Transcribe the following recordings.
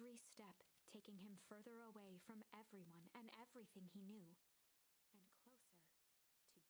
every step taking him further away from everyone and everything he knew, and closer to destiny.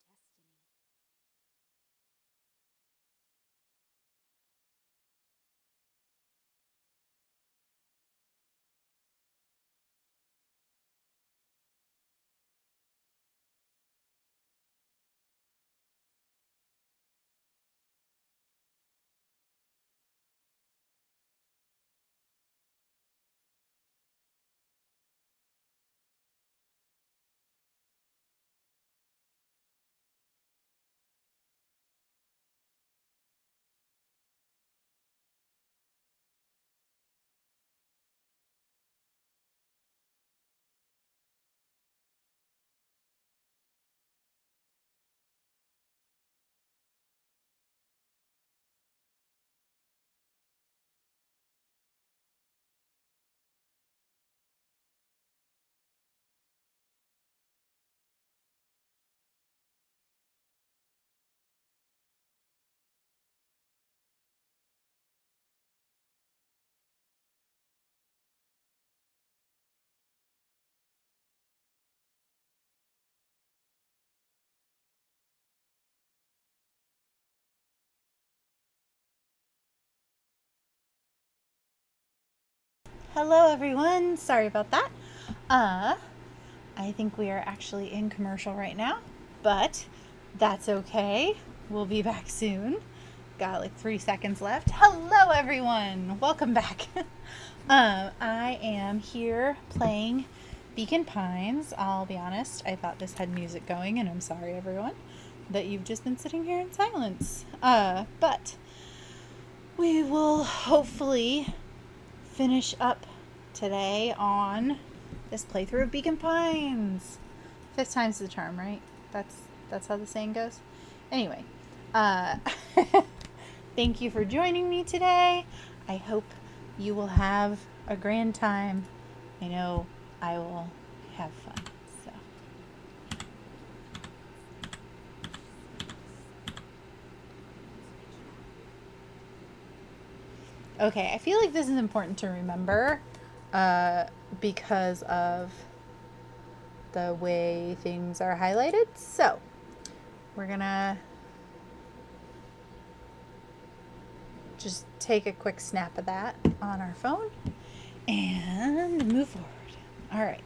Hello everyone, sorry about that. I think we are actually in commercial right now, but that's okay. We'll be back soon. Got like 3 seconds left. Hello everyone, welcome back. I am here playing Beacon Pines. I'll be honest, I thought this had music going, and I'm sorry everyone that you've just been sitting here in silence. But we will hopefully finish up today on this playthrough of Beacon Pines. 5th time's the charm, right? That's how the saying goes. Anyway, thank you for joining me today. I hope you will have a grand time. I know I will have fun. So. Okay, I feel like this is important to remember because of the way things are highlighted. So, we're gonna just take a quick snap of that on our phone and move forward. All right.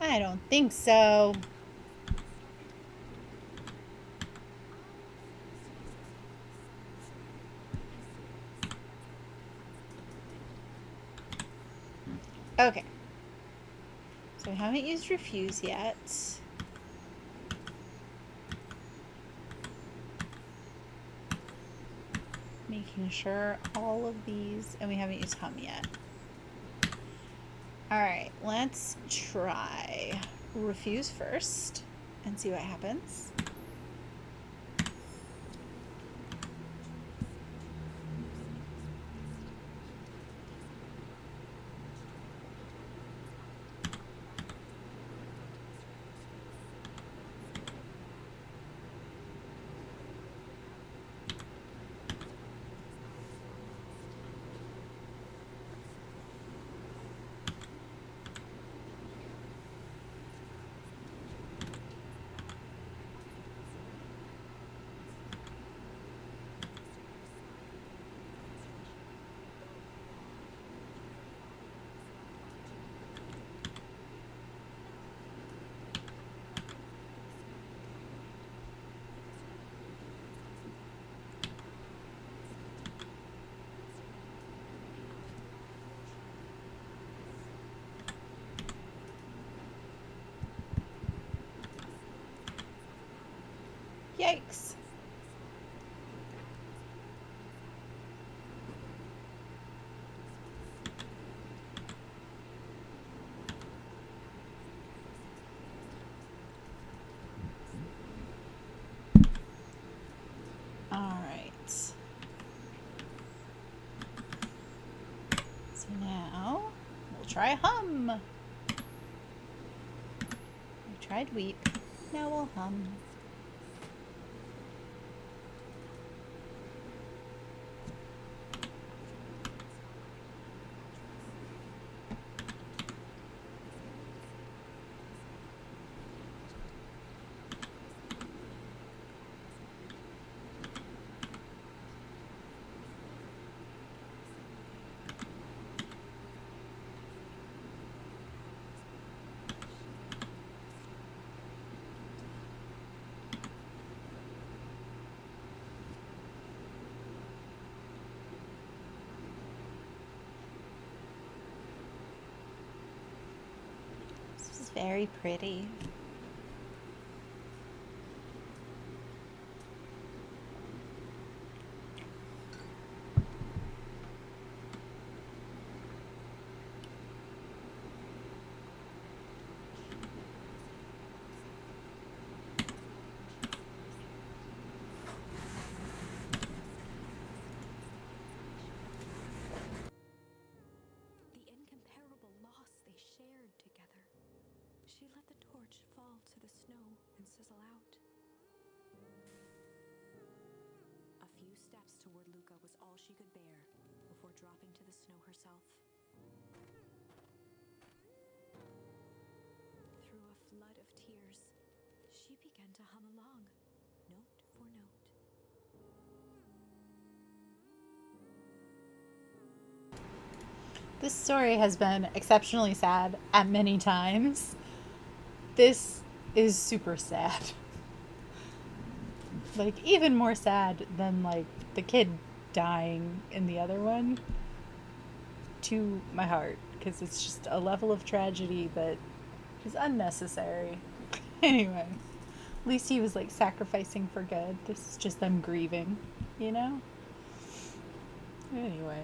I don't think so. Okay. So we haven't used refuse yet. Making sure all of these, and we haven't used hum yet. All right, let's try refuse first and see what happens. Yikes. All right. So now we'll try hum. We tried weep. Now we'll hum. very pretty. The incomparable loss they shared together. She let the torch fall to the snow and sizzle out. A few steps toward Luca was all she could bear before dropping to the snow herself. Through a flood of tears, she began to hum along, note for note. This story has been exceptionally sad at many times. This is super sad. Like, even more sad than, like, the kid dying in the other one. To my heart. Because it's just a level of tragedy that is unnecessary. Anyway. At least he was, like, sacrificing for good. This is just them grieving, you know? Anyway.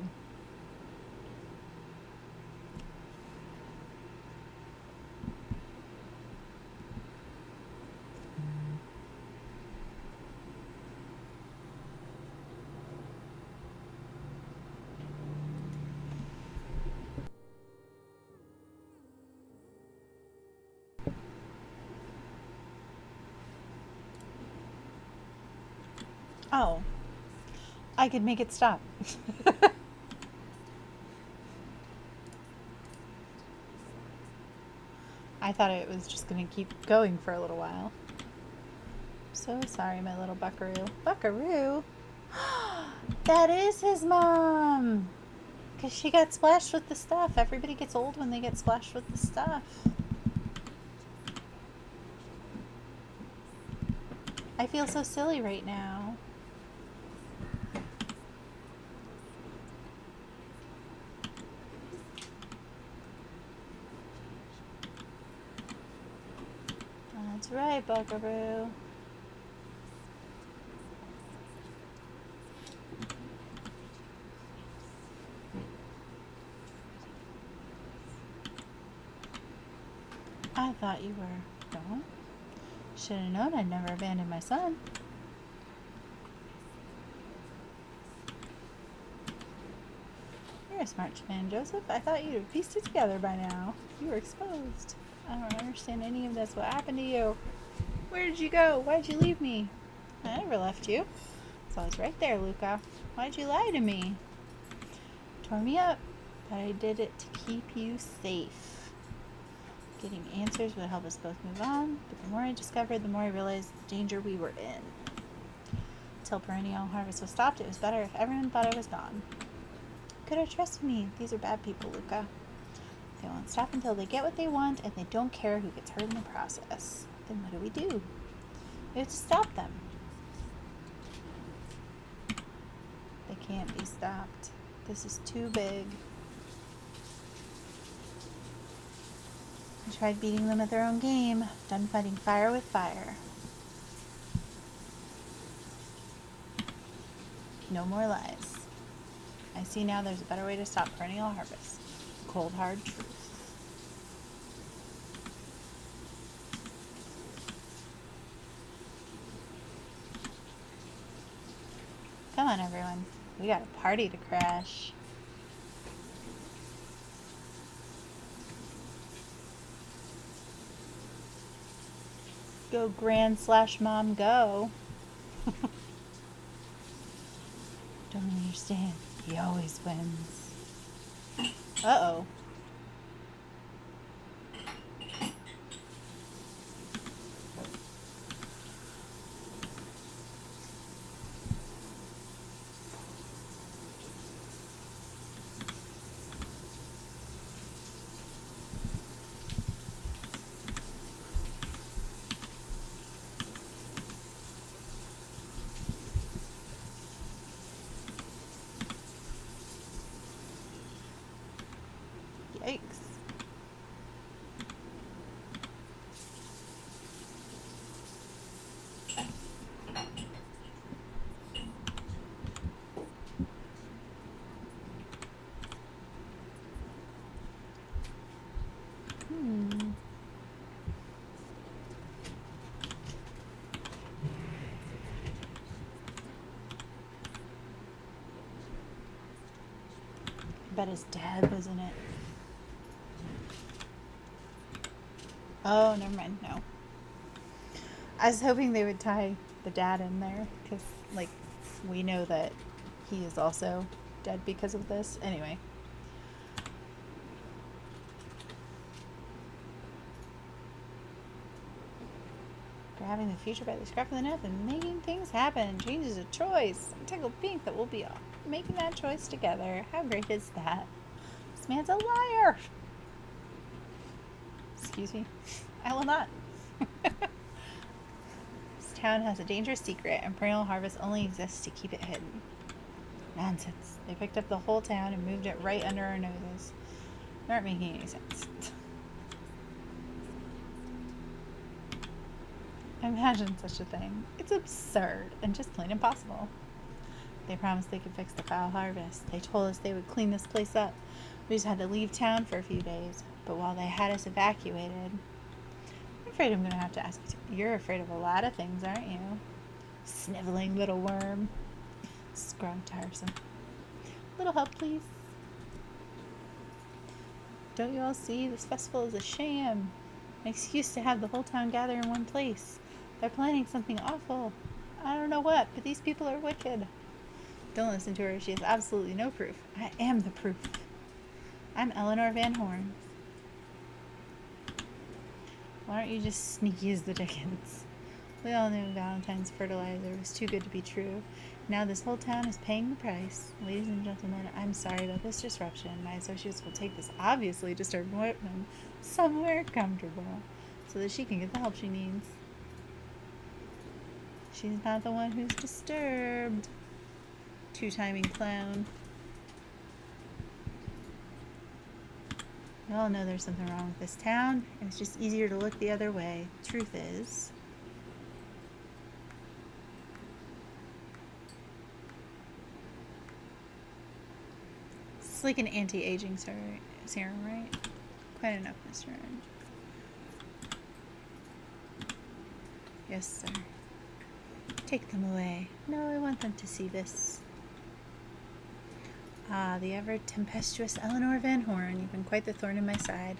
Oh. I could make it stop. I thought it was just going to keep going for a little while. So sorry, my little buckaroo. Buckaroo? That is his mom! Because she got splashed with the stuff. Everybody gets old when they get splashed with the stuff. I feel so silly right now. That's right, buckaroo. I thought you were. No. Should have known I'd never abandon my son. You're a smart man, Joseph. I thought you'd have pieced it together by now. You were exposed. I don't understand any of this. What happened to you? Where did you go? Why'd you leave me? I never left you. So I was right there, Luca. Why'd you lie to me? Tore me up, but I did it to keep you safe. Getting answers would help us both move on, but the more I discovered, the more I realized the danger we were in. Until perennial harvest was stopped, it was better if everyone thought I was gone. Could have trusted me. These are bad people, Luca. They won't stop until they get what they want, and they don't care who gets hurt in the process. Then what do? We have to stop them. They can't be stopped. This is too big. I tried beating them at their own game. Done fighting fire with fire. No more lies. I see now there's a better way to stop perennial harvest. Cold, hard truth. Come on, everyone. We got a party to crash. Go grand/mom go. Don't understand. He always wins. Uh-oh. bet his dad was in it. Oh, never mind. No. I was hoping they would tie the dad in there because, like, we know that he is also dead because of this. Anyway. Grabbing the future by the scruff of the neck and making things happen. Change is a choice. I'm tickled pink that we'll be making that choice together. How great is that? This man's a liar. Excuse me. I will not. This town has a dangerous secret, and perennial harvest only exists to keep it hidden. Nonsense. They picked up the whole town and moved it right under our noses. They aren't making any sense. Imagine such a thing. It's absurd and just plain impossible. They promised they could fix the foul harvest. They told us they would clean this place up. We just had to leave town for a few days. But while they had us evacuated... I'm afraid I'm going to have to ask you. You're afraid of a lot of things, aren't you? Sniveling little worm. Scrum tiresome. Little help, please. Don't you all see? This festival is a sham. An excuse to have the whole town gather in one place. They're planning something awful. I don't know what, but these people are wicked. Don't listen to her. She has absolutely no proof. I am the proof. I'm Eleanor Van Horn. Why aren't you just sneaky as the Dickens? We all knew Valentine's fertilizer was too good to be true. Now this whole town is paying the price. Ladies and gentlemen, I'm sorry about this disruption. My associates will take this obviously disturbed woman somewhere comfortable so that she can get the help she needs. She's not the one who's disturbed. Two-timing clown. We all know there's something wrong with this town, and it's just easier to look the other way. Truth is... It's like an anti-aging serum, right? Quite enough, Mr. Orange. Yes, sir. Take them away. No, I want them to see this. Ah, the ever-tempestuous Eleanor Van Horn. You've been quite the thorn in my side.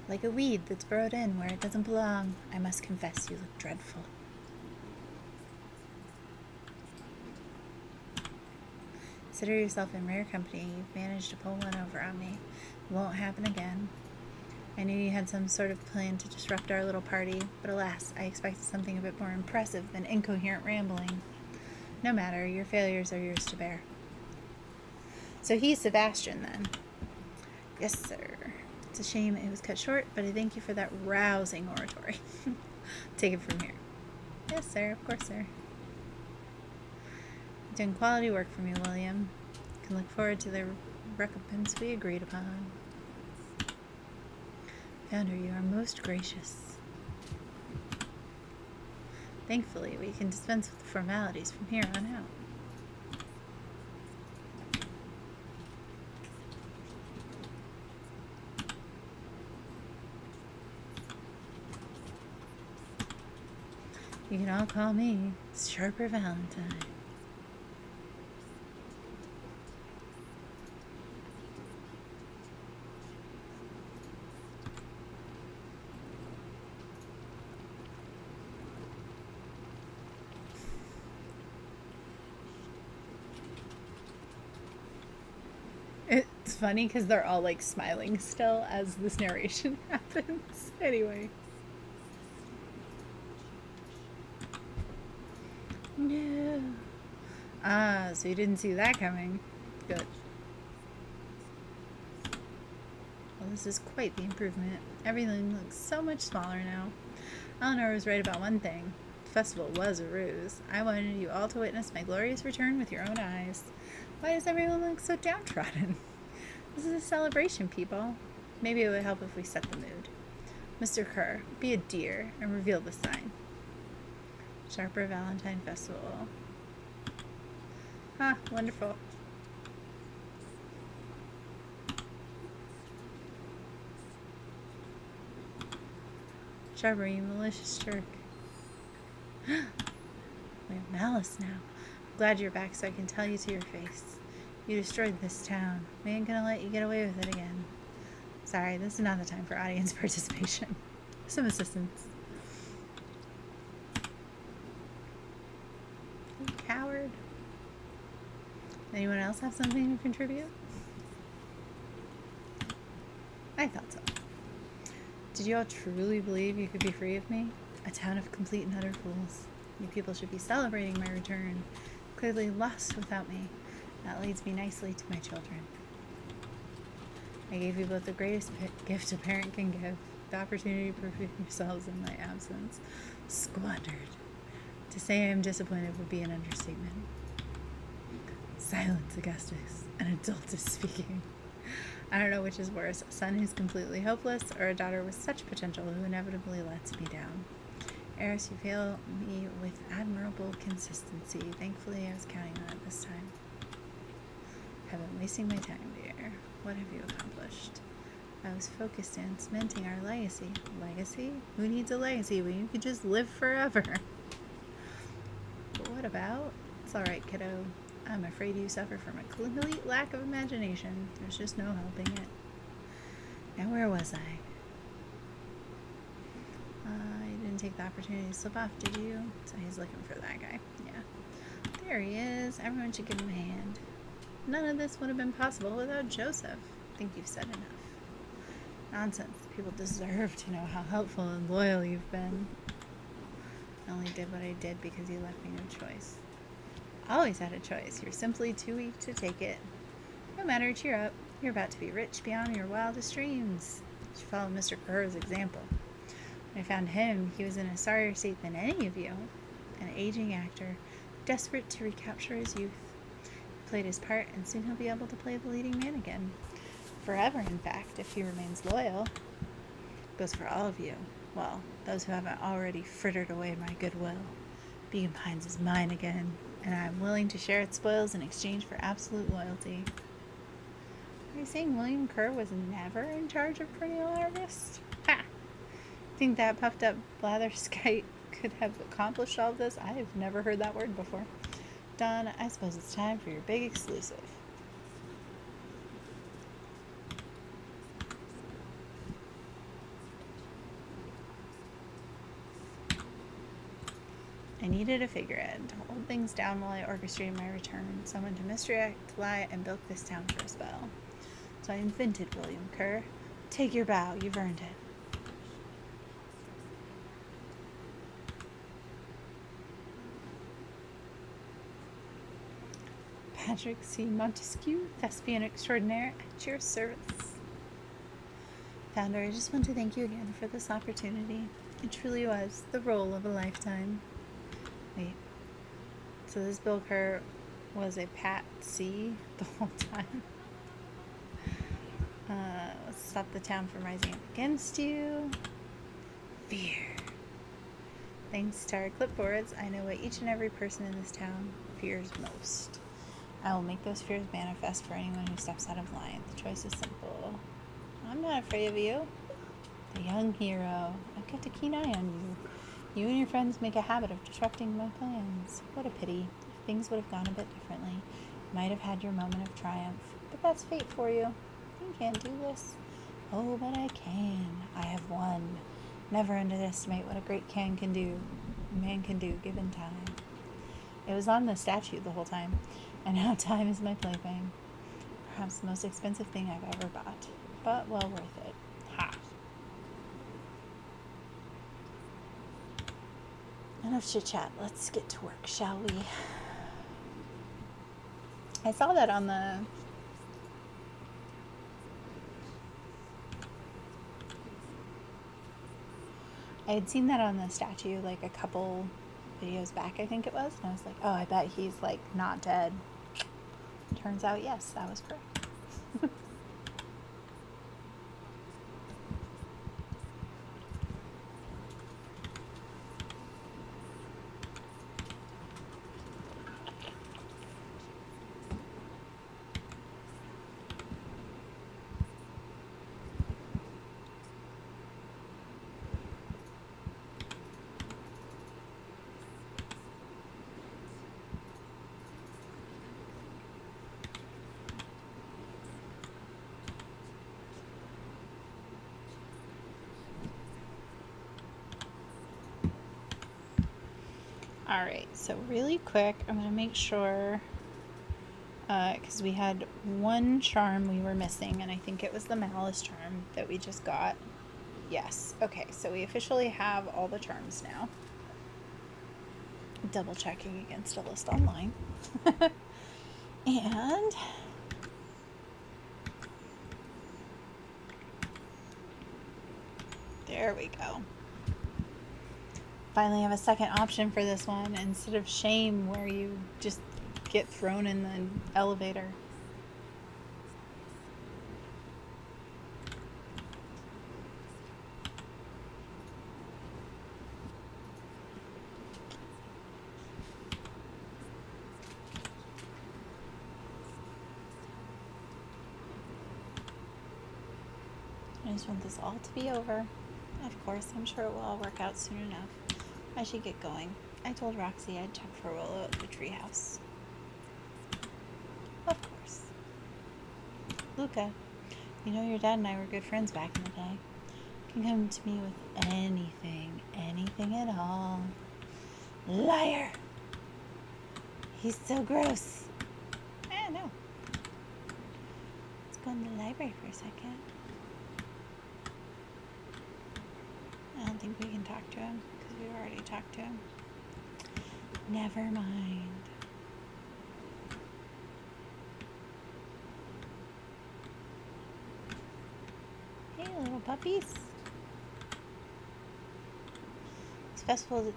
Like a weed that's burrowed in where it doesn't belong. I must confess, you look dreadful. Consider yourself in rare company. You've managed to pull one over on me. It won't happen again. I knew you had some sort of plan to disrupt our little party, but alas, I expected something a bit more impressive than incoherent rambling. No matter, your failures are yours to bear. So he's Sebastian, then. Yes, sir. It's a shame it was cut short, but I thank you for that rousing oratory. Take it from here. Yes, sir. Of course, sir. You've done quality work for me, William. Can look forward to the recompense we agreed upon. Founder, you are most gracious. Thankfully, we can dispense with the formalities from here on out. You can all call me Sharper Valentine. It's funny because they're all like smiling still as this narration happens. Anyway. No. Ah, so you didn't see that coming. Good. Well, this is quite the improvement. Everything looks so much smaller now. Eleanor was right about one thing. The festival was a ruse. I wanted you all to witness my glorious return with your own eyes. Why does everyone look so downtrodden? This is a celebration, people. Maybe it would help if we set the mood. Mr. Kerr, be a dear and reveal the sign. Sharper Valentine Festival. Ah, wonderful. Sharper, you malicious jerk. We have malice now. I'm glad you're back so I can tell you to your face. You destroyed this town. We ain't gonna let you get away with it again. Sorry, this is not the time for audience participation. Some assistance. You coward. Anyone else have something to contribute? I thought so. Did you all truly believe you could be free of me? A town of complete and utter fools. You people should be celebrating my return. Clearly lost without me. That leads me nicely to my children. I gave you both the greatest gift a parent can give, the opportunity to prove yourselves in my absence. Squandered. To say I am disappointed would be an understatement. Silence, Augustus. An adult is speaking. I don't know which is worse, a son who's completely hopeless, or a daughter with such potential who inevitably lets me down. Eris, you fail me with admirable consistency. Thankfully, I was counting on it this time. I've been wasting my time, dear. What have you accomplished? I was focused on cementing our legacy. Legacy? Who needs a legacy when you could just live forever? But what about? It's alright, kiddo. I'm afraid you suffer from a complete lack of imagination. There's just no helping it. Now, where was I? You didn't take the opportunity to slip off, did you? So he's looking for that guy. Yeah. There he is. Everyone should give him a hand. None of this would have been possible without Joseph. I think you've said enough. Nonsense. People deserve to know how helpful and loyal you've been. I only did what I did because you left me no choice. Always had a choice. You're simply too weak to take it. No matter, cheer up. You're about to be rich beyond your wildest dreams. You should follow Mr. Kerr's example. When I found him, he was in a sorrier state than any of you. An aging actor, desperate to recapture his youth. He played his part, and soon he'll be able to play the leading man again. Forever, in fact, if he remains loyal. Goes for all of you. Well, those who haven't already frittered away my goodwill. Beacon Pines is mine again, and I am willing to share its spoils in exchange for absolute loyalty. Are you saying William Kerr was never in charge of Perennial Harvest? Ha! Think that puffed up blatherskite could have accomplished all of this? I have never heard that word before. Don, I suppose it's time for your big exclusive. I needed a figurehead to hold things down while I orchestrated my return, someone to misdirect, lie, and bilk this town for a spell. So I invented William Kerr. Take your bow, you've earned it. Patrick C. Montesquieu, thespian extraordinaire, at your service. Founder, I just want to thank you again for this opportunity. It truly was the role of a lifetime. Wait, so this Bill Kerr was a Pat C the whole time? Let's stop the town from rising up against you. Fear. Thanks to our clipboards, I know what each and every person in this town fears most. I will make those fears manifest for anyone who steps out of line. The choice is simple. I'm not afraid of you. The young hero. I've kept a keen eye on you. You and your friends make a habit of disrupting my plans. What a pity. If things would have gone a bit differently, you might have had your moment of triumph. But that's fate for you. You can't do this. Oh, but I can. I have won. Never underestimate what a great man can do given time. It was on the statue the whole time, and now time is my plaything. Perhaps the most expensive thing I've ever bought, but well worth it. Ha! Enough chit-chat. Let's get to work, shall we? I saw that on the... I had seen that on the statue like a couple videos back, I think it was. And I was like, oh, I bet he's like not dead. Turns out, yes, that was correct. Alright, so really quick, I'm going to make sure, because we had one charm we were missing, and I think it was the Malice charm that we just got. Yes, okay, so we officially have all the charms now. Double checking against a list online. And there we go. Finally have a second option for this one instead of shame where you just get thrown in the elevator. I just want this all to be over. Of course, I'm sure it will all work out soon enough. I should get going. I told Roxy I'd check for Willow at the treehouse. Of course. Luca, you know your dad and I were good friends back in the day. You can come to me with anything at all. Liar! He's so gross. I know. Let's go in the library for a second. I don't think we can talk to him because we've already talked to him. Never mind. Hey, little puppies. These festival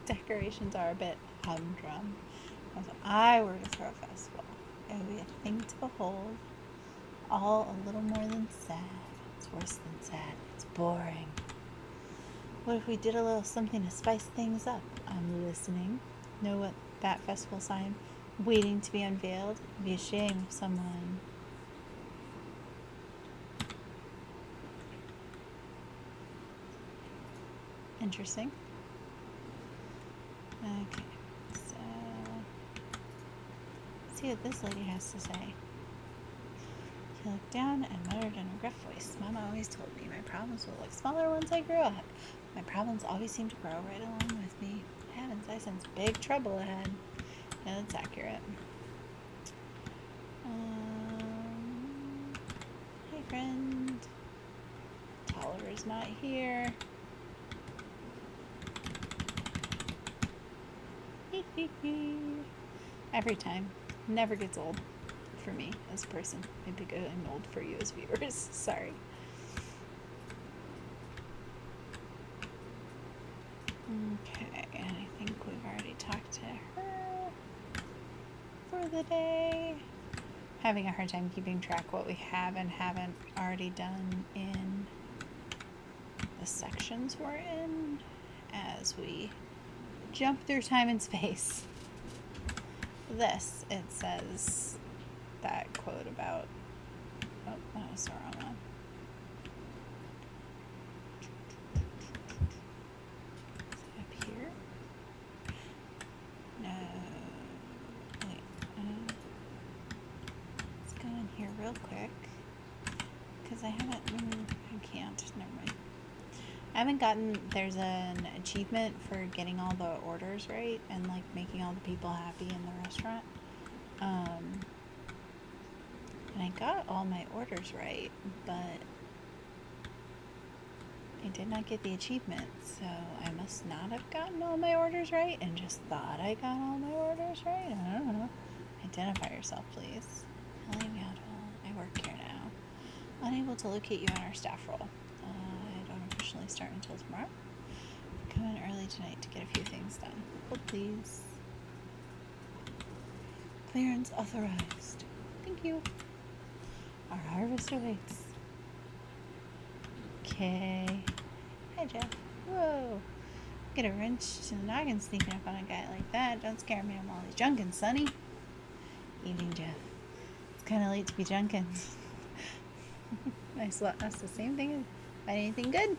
decorations are a bit humdrum. If I were to throw a festival, it would be a thing to behold. All a little more than sad. It's worse than sad. It's boring. What if we did a little something to spice things up? I'm listening. Know what that festival sign waiting to be unveiled? It'd be a shame if someone... Interesting. Okay, so let's see what this lady has to say. He looked down and muttered in a gruff voice. Mama always told me my problems will look smaller once I grow up. My problems always seem to grow right along with me. Heavens, I sense big trouble ahead. Yeah, that's accurate. Hey, friend. Tolliver's not here. Every time. Never gets old for me as a person. Maybe getting old for you as viewers. Sorry. Okay, and I think we've already talked to her for the day. Having a hard time keeping track what we have and haven't already done in the sections we're in as we jump through time and space. This, it says that quote about, oh, that was the wrong one. Up here? No. Wait. Let's go in here real quick. Because I haven't, I can't, never mind. I haven't gotten, there's an achievement for getting all the orders right and like making all the people happy in the restaurant. And I got all my orders right, but I did not get the achievement, so I must not have gotten all my orders right and just thought I got all my orders right. I don't know. Identify yourself, please. Helene Yaddle, I work here now. Unable to locate you on our staff roll. I don't officially start until tomorrow. Come in early tonight to get a few things done. Hold, please. Clearance authorized. Thank you. Our harvest awaits. Okay. Hi, Jeff. Whoa. Get a wrench to the noggin sneaking up on a guy like that. Don't scare me. I'm always junkin', sonny. Evening, Jeff. It's kind of late to be junkin'. I asked the same thing. Find anything good?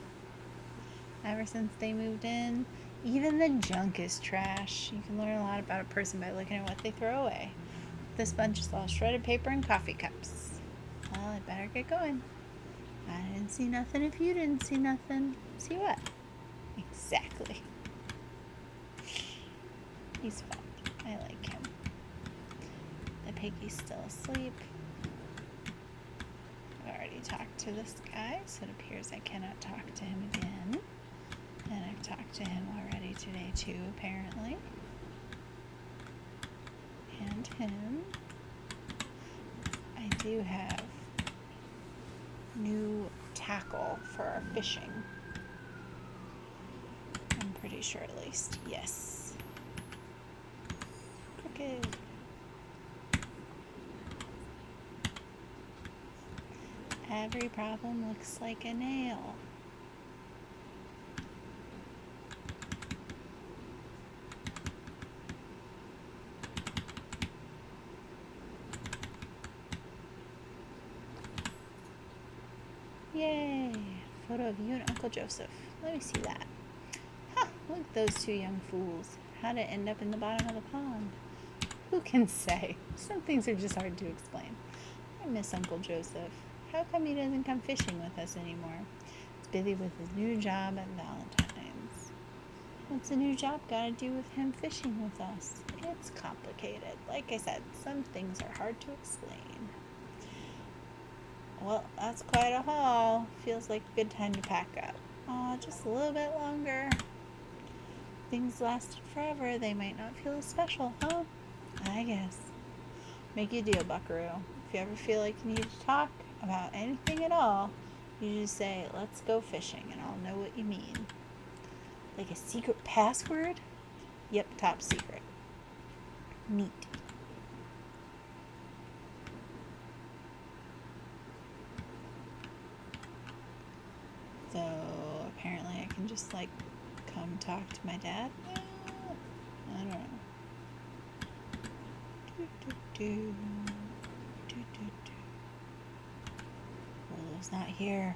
Ever since they moved in, even the junk is trash. You can learn a lot about a person by looking at what they throw away. This bunch is all shredded paper and coffee cups. Well, I better get going. I didn't see nothing if you didn't see nothing. See what? Exactly. He's fun. I like him. The piggy's still asleep. I've already talked to this guy, so it appears I cannot talk to him again. And I've talked to him already today too, apparently. And him. I do have new tackle for our fishing. I'm pretty sure at least. Yes. Crooked. Every problem looks like a nail. Yay! Photo of you and Uncle Joseph. Let me see that. Huh, look at those two young fools. How'd it end up in the bottom of the pond? Who can say? Some things are just hard to explain. I miss Uncle Joseph. How come he doesn't come fishing with us anymore? He's busy with his new job at Valentine's. What's a new job got to do with him fishing with us? It's complicated. Like I said, some things are hard to explain. Well, that's quite a haul. Feels like a good time to pack up. Aw, just a little bit longer. Things lasted forever. They might not feel as special, huh? I guess. Make you a deal, Buckaroo. If you ever feel like you need to talk about anything at all, you just say, let's go fishing, and I'll know what you mean. Like a secret password? Yep, top secret. Neat. So apparently I can just like come talk to my dad. I don't know. Willow's not here.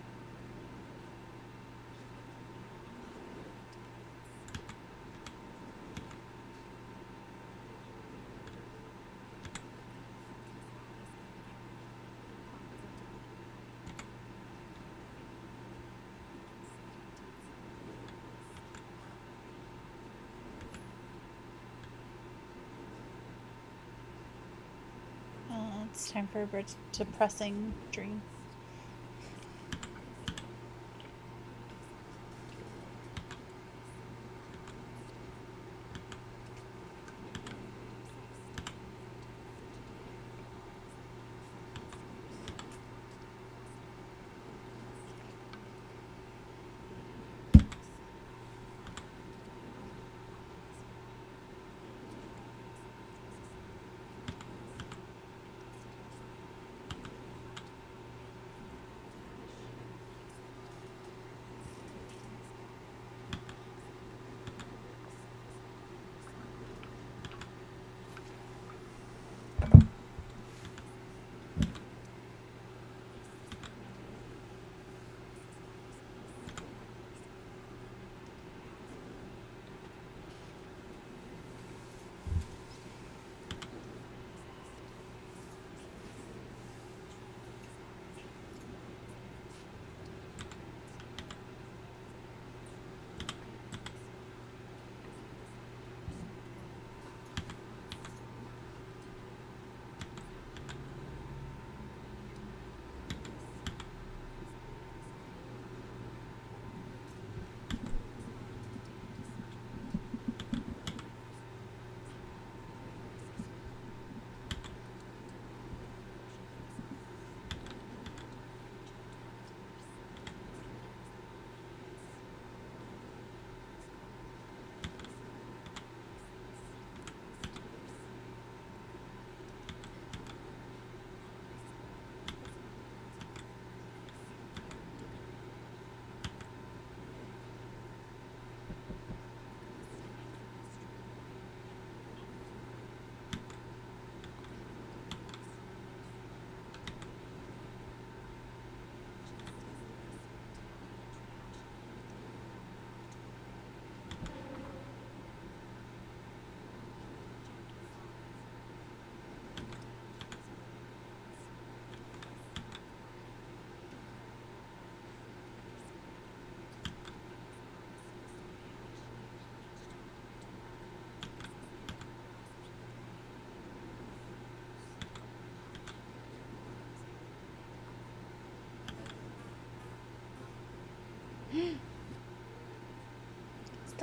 It's time for a depressing dream.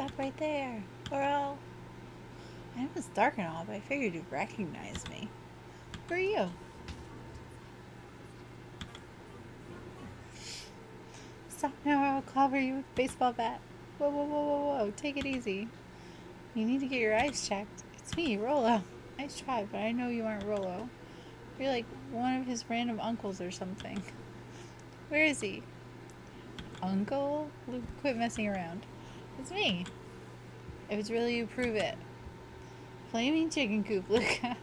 Stop right there, or I'll... I know it's dark and all, but I figured you'd recognize me. Who are you? Stop now or I'll clobber you with a baseball bat. Whoa, whoa, whoa, whoa, whoa. Take it easy. You need to get your eyes checked. It's me, Rollo. Nice try, but I know you aren't Rollo. You're like one of his random uncles or something. Where is he? Uncle? Luke, quit messing around. It's me. If it's really you, prove it. Flaming chicken coop, Luca.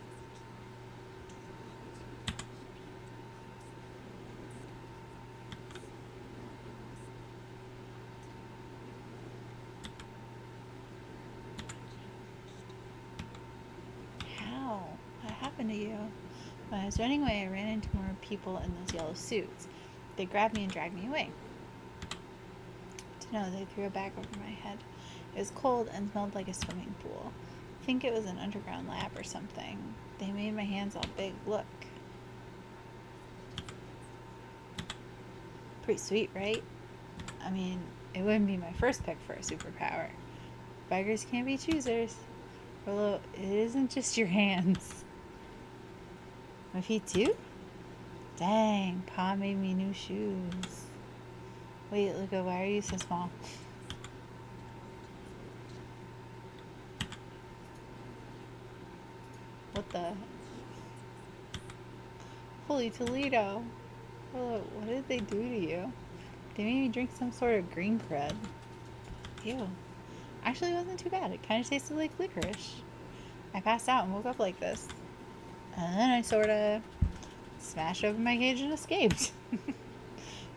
How? What happened to you? When I was running away, I ran into more people in those yellow suits. They grabbed me and dragged me away. No, they threw a bag over my head. It was cold and smelled like a swimming pool. I think it was an underground lab or something. They made my hands all big. Look. Pretty sweet, right? I mean, it wouldn't be my first pick for a superpower. Beggars can't be choosers. Although, it isn't just your hands. My feet too? Dang, Pa made me new shoes. Wait, Luca, why are you so small? What the? Holy Toledo. What did they do to you? They made me drink some sort of green crud. Ew. Actually, it wasn't too bad. It kind of tasted like licorice. I passed out and woke up like this. And then I sort of smashed open my cage and escaped.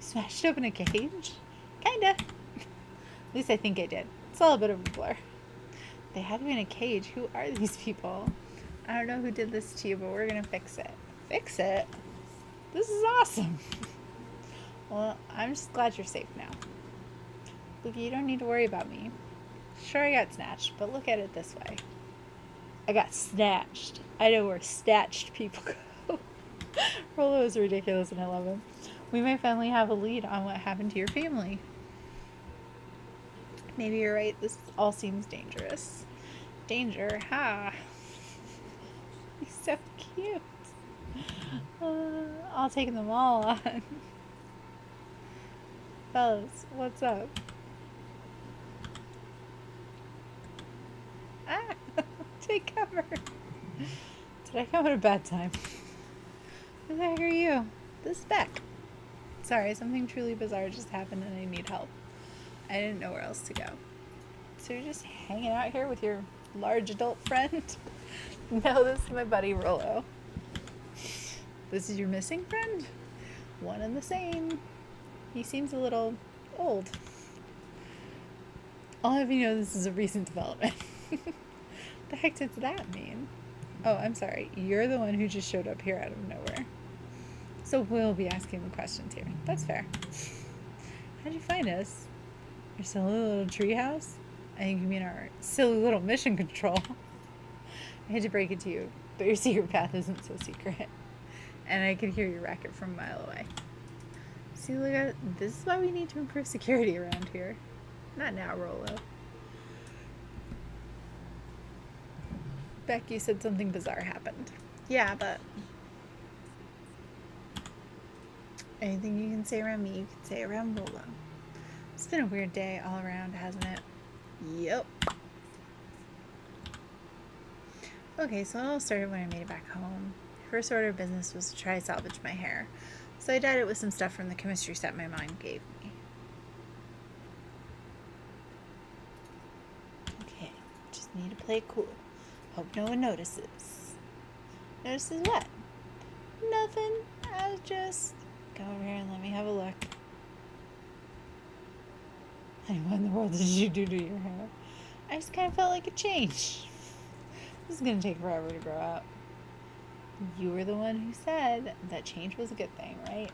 Smashed open a cage? Kinda. At least I think I did. It's all a bit of a blur. They had me in a cage. Who are these people? I don't know who did this to you, but we're gonna fix it. Fix it? This is awesome. Well, I'm just glad you're safe now. Look, you don't need to worry about me. Sure, I got snatched, but look at it this way. I got snatched. I know where snatched people go. Rollo is ridiculous and I love him. We may finally have a lead on what happened to your family. Maybe you're right. This all seems dangerous. Danger, ha. He's so cute. I'll take them all on. Fellas, what's up? Ah, take cover. Did I come at a bad time? Who the heck are you? This is Beck. Sorry, something truly bizarre just happened and I need help. I didn't know where else to go. So you're just hanging out here with your large adult friend? No, this is my buddy Rollo. This is your missing friend? One and the same. He seems a little old. I'll have you know this is a recent development. The heck does that mean? Oh, I'm sorry. You're the one who just showed up here out of nowhere. So we'll be asking the questions here. That's fair. How'd you find us? Our silly little treehouse? I think you mean our silly little mission control. I hate to break it to you, but your secret path isn't so secret. And I can hear your racket from a mile away. See, look at this is why we need to improve security around here. Not now, Rollo. Beck, you said something bizarre happened. Yeah, but anything you can say around me, you can say around Rollo. It's been a weird day all around, hasn't it? Yep. Okay, so it all started when I made it back home. First order of business was to try to salvage my hair. So I dyed it with some stuff from the chemistry set my mom gave me. Okay, just need to play it cool. Hope no one notices. Notices what? Nothing. I was just... Go over here and let me have a look. Honey, what in the world did you do to your hair? I just kind of felt like a change. This is going to take forever to grow out. You were the one who said that change was a good thing, right?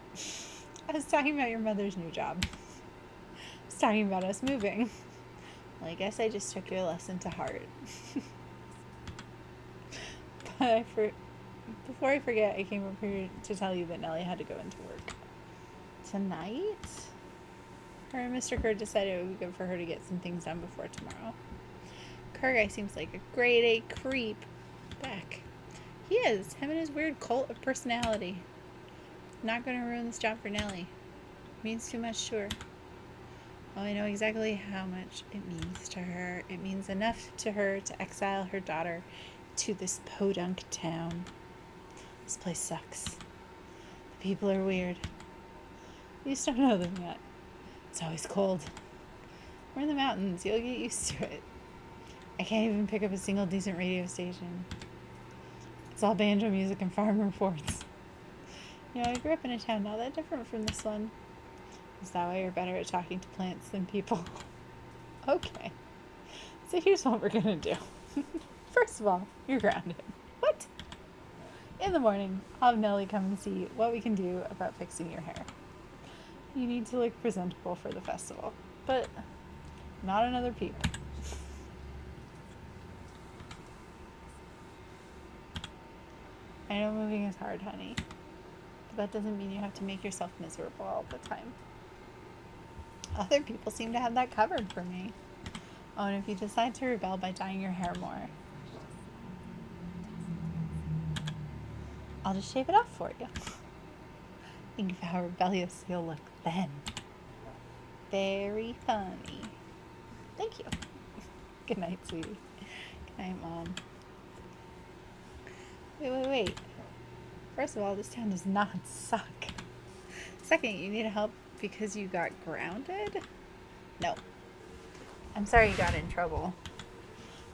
I was talking about your mother's new job. I was talking about us moving. Well, I guess I just took your lesson to heart. But before I forget, I came up here to tell you that Nellie had to go into work. Tonight? Her and Mr. Kerr decided it would be good for her to get some things done before tomorrow. Kerr guy seems like a grade A creep. Beck. He is. Him and his weird cult of personality. Not going to ruin this job for Nellie. Means too much to her. Well, I know exactly how much it means to her. It means enough to her to exile her daughter to this podunk town. This place sucks. The people are weird. You just don't know them yet. It's always cold. We're in the mountains. You'll get used to it. I can't even pick up a single decent radio station. It's all banjo music and farm reports. You know, I grew up in a town not that different from this one. Is that why you're better at talking to plants than people? Okay. So here's what we're gonna do. First of all, you're grounded. What? In the morning, I'll have Nellie come and see what we can do about fixing your hair. You need to look presentable for the festival, but not another peep. I know moving is hard, honey, but that doesn't mean you have to make yourself miserable all the time. Other people seem to have that covered for me. Oh, and if you decide to rebel by dyeing your hair more, I'll just shave it off for you. Think of how rebellious you'll look then. Very funny. Thank you. Good night, sweetie. Good night, Mom. Wait. First of all, this town does not suck. Second, you need help because you got grounded? No. I'm sorry you got in trouble.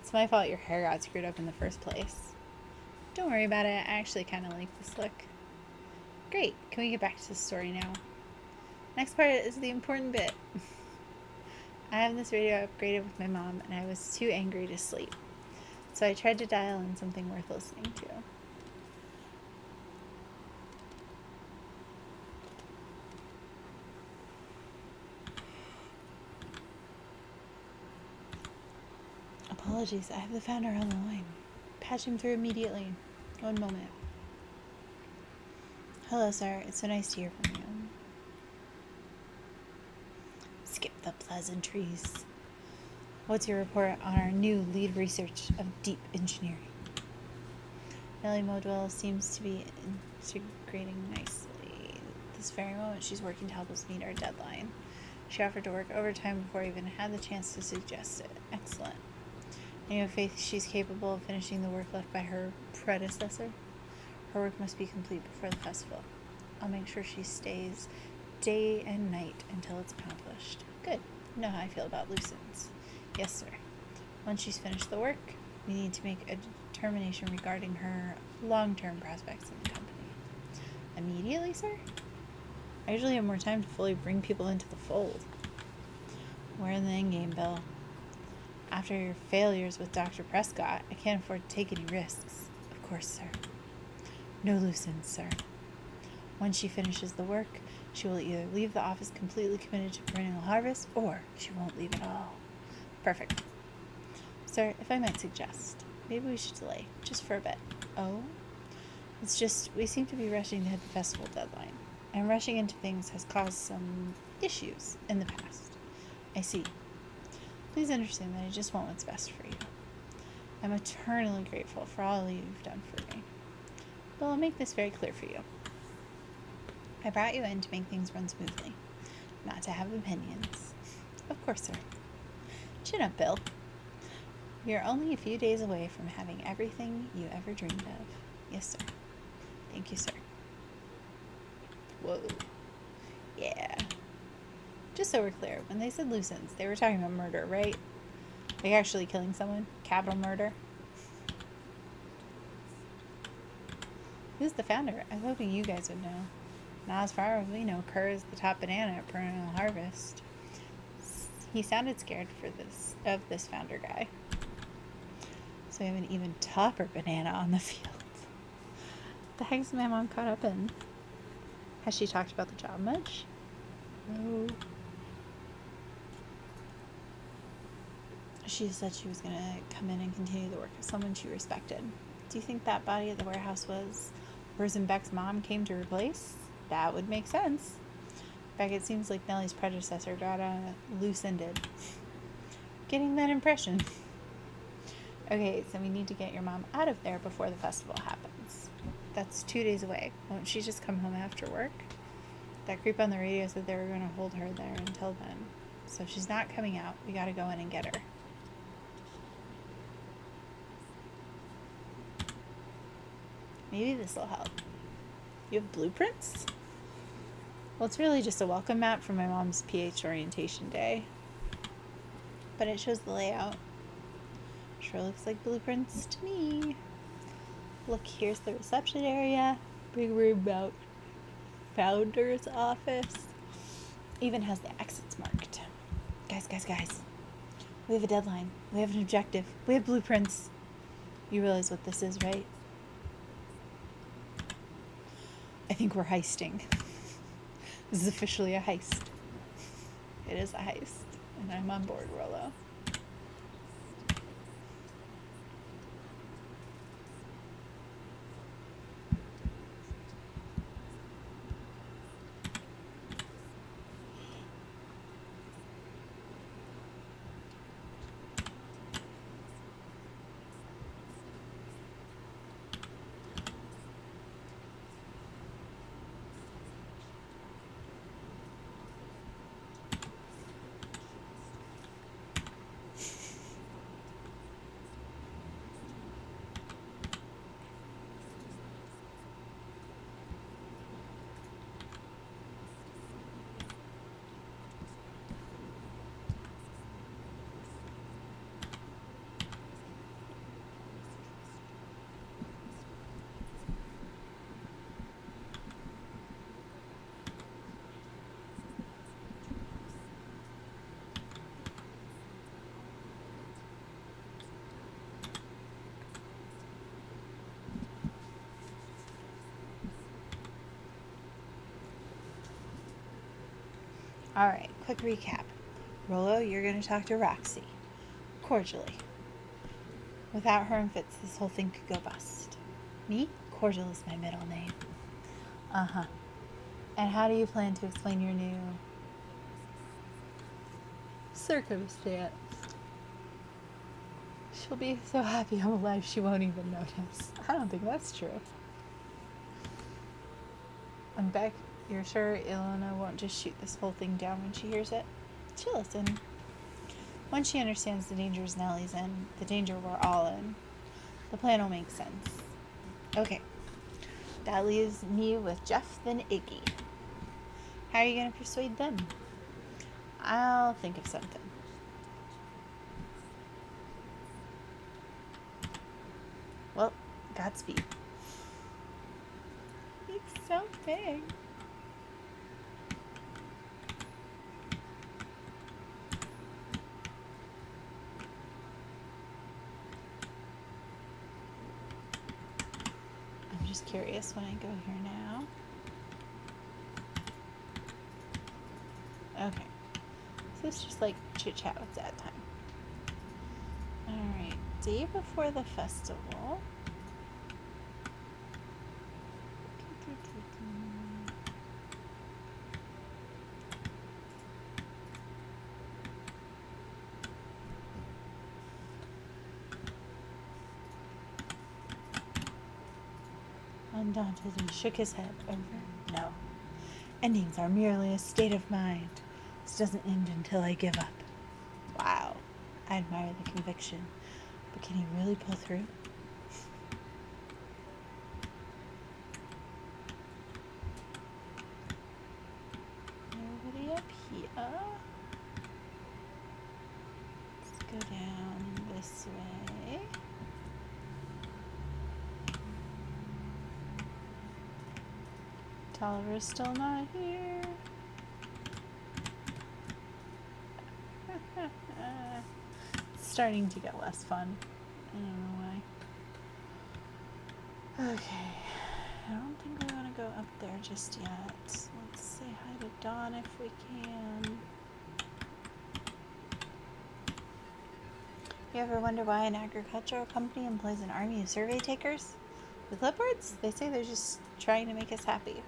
It's my fault your hair got screwed up in the first place. Don't worry about it. I actually kind of like this look. Great. Can we get back to the story now? Next part is the important bit. I have this radio upgraded with my mom, and I was too angry to sleep. So I tried to dial in something worth listening to. Apologies, I have the founder on the line. Patch him through immediately. One moment. Hello, sir. It's so nice to hear from you. Skip the pleasantries. What's your report on our new lead research of deep engineering? Nellie Modwell seems to be integrating nicely. This very moment, she's working to help us meet our deadline. She offered to work overtime before I even had the chance to suggest it. Excellent. I have faith she's capable of finishing the work left by her predecessor. Her work must be complete before the festival. I'll make sure she stays day and night until it's accomplished. Good. You know how I feel about loose ends. Yes, sir. Once she's finished the work, we need to make a determination regarding her long-term prospects in the company. Immediately, sir? I usually have more time to fully bring people into the fold. We're in the endgame, Bill. After your failures with Dr. Prescott, I can't afford to take any risks. Of course, sir. No loose ends, sir. Once she finishes the work, she will either leave the office completely committed to perennial harvest, or she won't leave at all. Perfect. Sir, if I might suggest, maybe we should delay, just for a bit. Oh? It's just, we seem to be rushing to hit the festival deadline, and rushing into things has caused some issues in the past. I see. Please understand that I just want what's best for you. I'm eternally grateful for all you've done for me. But I'll make this very clear for you. I brought you in to make things run smoothly, not to have opinions. Of course, sir. Chin up, Bill. You're only a few days away from having everything you ever dreamed of. Yes, sir. Thank you, sir. Whoa. Yeah. Just so we're clear, when they said loose ends, they were talking about murder, right? Like actually killing someone? Capital murder? Who's the founder? I was hoping you guys would know. Now, as far as we know, Kerr is the top banana at Perennial Harvest. He sounded scared of this founder guy. So we have an even topper banana on the field. The heck's my mom caught up in? Has she talked about the job much? No. She said she was going to come in and continue the work of someone she respected. Do you think that body at the warehouse was the person Beck's mom came to replace? That would make sense. fact, it seems like Nellie's predecessor got loose-ended. Getting that impression. Okay, so we need to get your mom out of there before the festival happens. That's 2 days away. Won't she just come home after work? That creep on the radio said they were going to hold her there until then. So if she's not coming out, we gotta go in and get her. Maybe this will help. You have blueprints? Well, it's really just a welcome mat for my mom's PH orientation day. But it shows the layout. Sure looks like blueprints to me. Look, here's the reception area. Big room out. Founder's office. Even has the exits marked. Guys. We have a deadline. We have an objective. We have blueprints. You realize what this is, right? I think we're heisting. This is officially a heist. It is a heist. And I'm on board, Rollo. Alright, quick recap. Rollo, you're going to talk to Roxy. Cordially. Without her and Fitz, this whole thing could go bust. Me? Cordial is my middle name. Uh-huh. And how do you plan to explain your new circumstance? She'll be so happy I'm alive she won't even notice. I don't think that's true. And Beck, you're sure Ilona won't just shoot this whole thing down when she hears it? She'll listen. Once she understands the dangers Nellie's in, the danger we're all in, the plan will make sense. Okay. That leaves me with Jeff, then Iggy. How are you going to persuade them? I'll think of something. Well, Godspeed. He's so big. I'm just curious when I go here now. Okay. So it's just like chit chat with Dad time. Alright, day before the festival. Undaunted, he shook his head over. No. Endings are merely a state of mind. This doesn't end until I give up. Wow. I admire the conviction. But can he really pull through? Nobody up here. Let's go down this way. Tolliver's still not here. It's starting to get less fun. I don't know why. Okay. I don't think we want to go up there just yet. Let's say hi to Dawn if we can. You ever wonder why an agricultural company employs an army of survey takers? The clipboards? They say they're just trying to make us happy.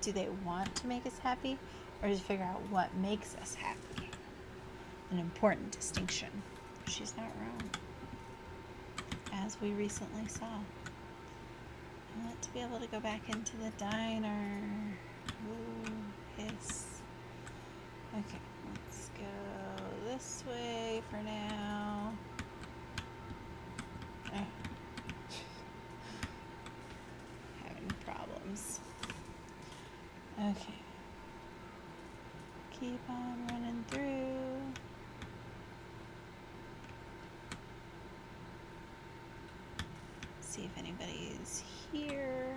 Do they want to make us happy? or to figure out what makes us happy. An important distinction. She's not wrong. As we recently saw. I want to be able to go back into the diner. Ooh, hiss. Okay, let's go this way for now. Having problems. Okay. Keep on running through. See if anybody's here.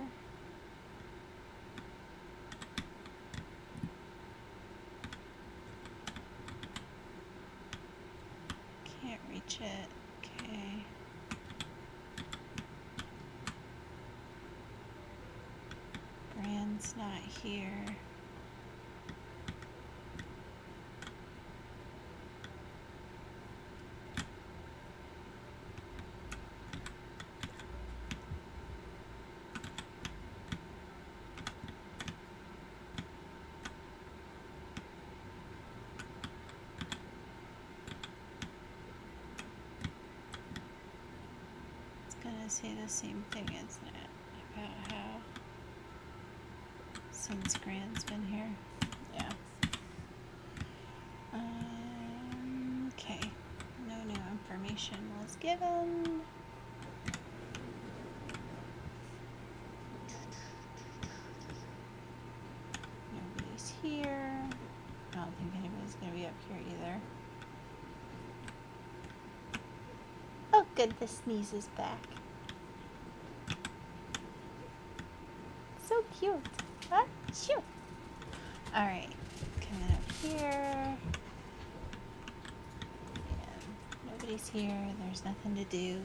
Can't reach it. Okay. Brand's not here. Say the same thing, isn't it? About how since Grant's been here. Yeah. Okay. No new information was given. Nobody's here. I don't think anybody's gonna be up here either. Oh good, the sneeze is back. So cute. Huh? Shoot. Alright. Coming up here. And nobody's here. There's nothing to do.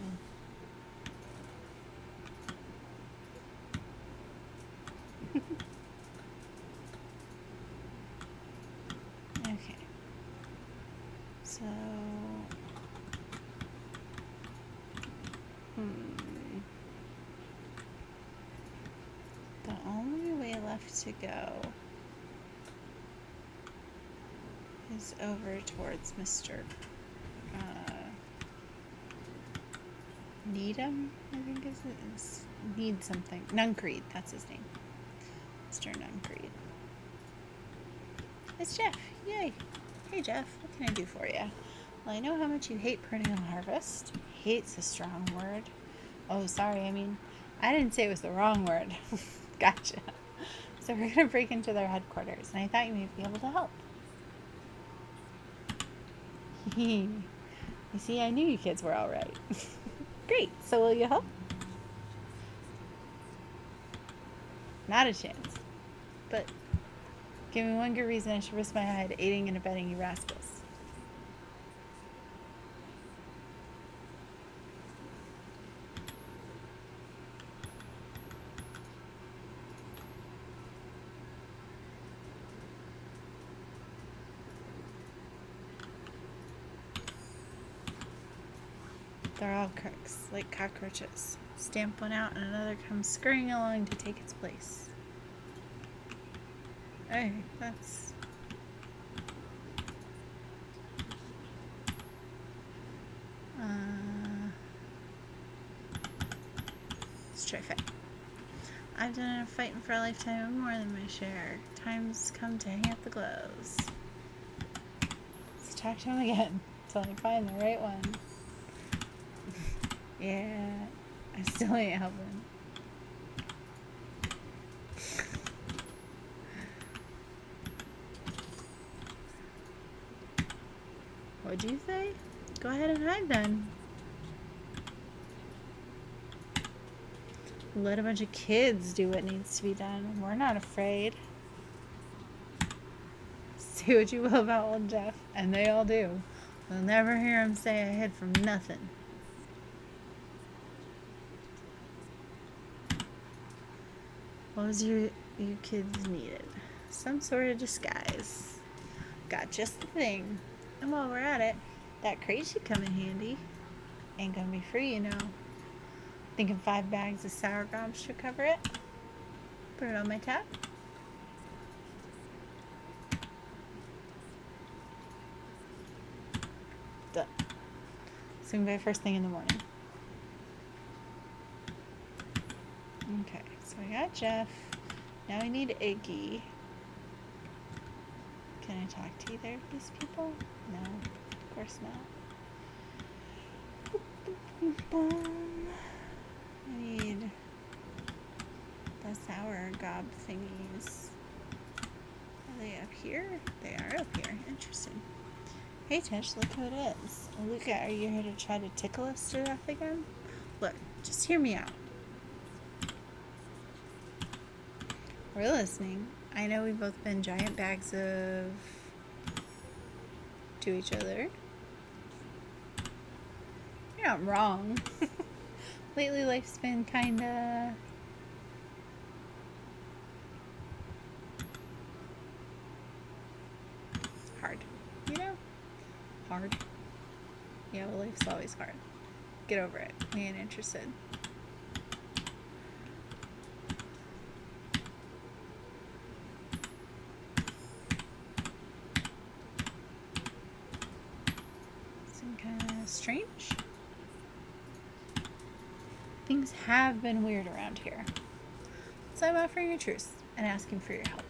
Okay. So... The only way left to go is over towards Mr. Needham, I think is Need something. Nuncreed, that's his name. Mr. Nuncreed. It's Jeff. Yay. Hey Jeff, what can I do for you? Well, I know how much you hate Perennial Harvest. Hate's a strong word. Oh, sorry, I didn't say it was the wrong word. Gotcha. So we're going to break into their headquarters, and I thought you might be able to help. You see, I knew you kids were all right. Great. So will you help? Not a chance. But give me one good reason I should risk my hide aiding and abetting you rascals. They're all crooks, like cockroaches. Stamp one out and another comes scurrying along to take its place. Hey, that's... let's try fight. I've done enough fighting for a lifetime of more than my share. Time's come to hang up the gloves. Let's talk to him again until I find the right one. Yeah, I still ain't helping. What'd you say? Go ahead and hide then. Let a bunch of kids do what needs to be done. We're not afraid. Say what you will about old Jeff, and they all do. You'll never hear him say I hid from nothing. What was you kids needed? Some sort of disguise. Got just the thing. And while we're at it, that crate should come in handy. Ain't gonna be free, you know. Thinking 5 bags of sour grams should cover it. Put it on my tab. Swing by first thing in the morning. Okay, so I got Jeff. Now I need Iggy. Can I talk to either of these people? No, of course not. I need the sour gob thingies. Are they up here? They are up here. Interesting. Hey Tish, look who it is. Luca, are you here to try to tickle us to death again? Look, just hear me out. We're listening. I know we've both been giant bags of to each other. You're not wrong. Lately life's been kinda hard. You know? Hard. Yeah, well, life's always hard. Get over it. We ain't interested. Some kind of strange. Things have been weird around here. So I'm offering a truce and asking for your help.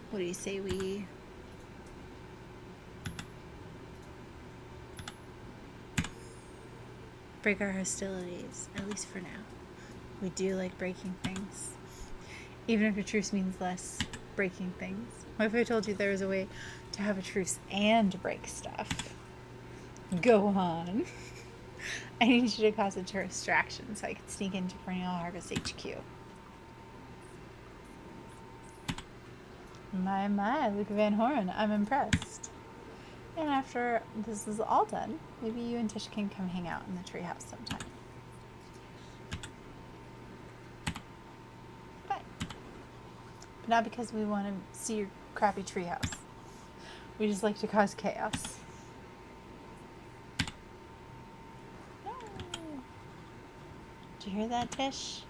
What do you say we break our hostilities, at least for now? We do like breaking things. Even if a truce means less breaking things. What if I told you there was a way to have a truce and break stuff? Go on. I need you to cause a distraction so I can sneak into Perennial Harvest HQ. My, Luke Van Horn, I'm impressed. And after this is all done, maybe you and Tish can come hang out in the treehouse sometime. Fine. But not because we want to see your crappy treehouse. We just like to cause chaos. Did you hear that, Tish?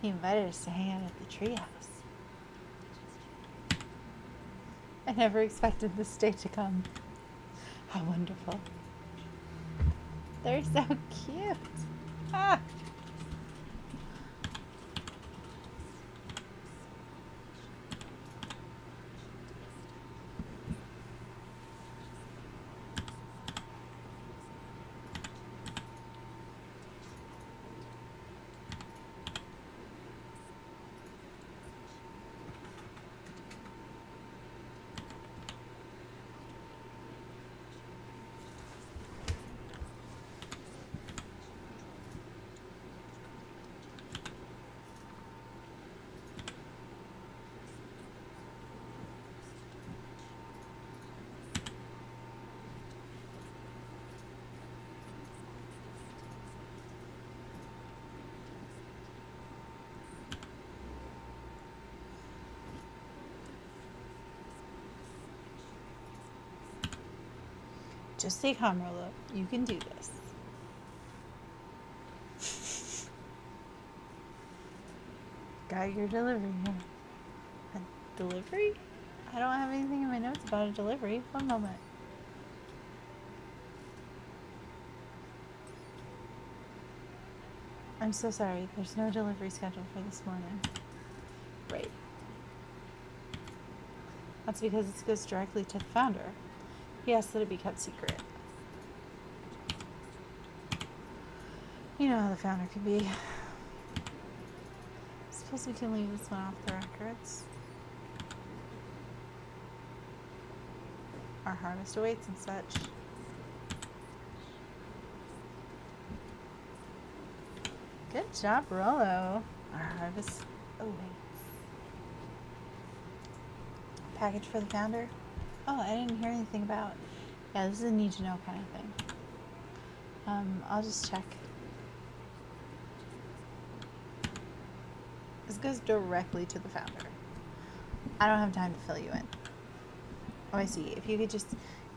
He invited us to hang out at the treehouse. I never expected this day to come. How wonderful. They're so cute. Ah. Just stay calm, Rolo. You can do this. Got your delivery here. A delivery? I don't have anything in my notes about a delivery. One moment. I'm so sorry. There's no delivery scheduled for this morning. Right. That's because it goes directly to the founder. He asked that it be kept secret. You know how the founder can be. Suppose we can leave this one off the records. Our harvest awaits and such. Good job, Rolo. Our harvest awaits. Package for the founder? Oh, I didn't hear anything about. Yeah, this is a need to know kind of thing. I'll just check. This goes directly to the founder. I don't have time to fill you in. Oh, I see. If you could just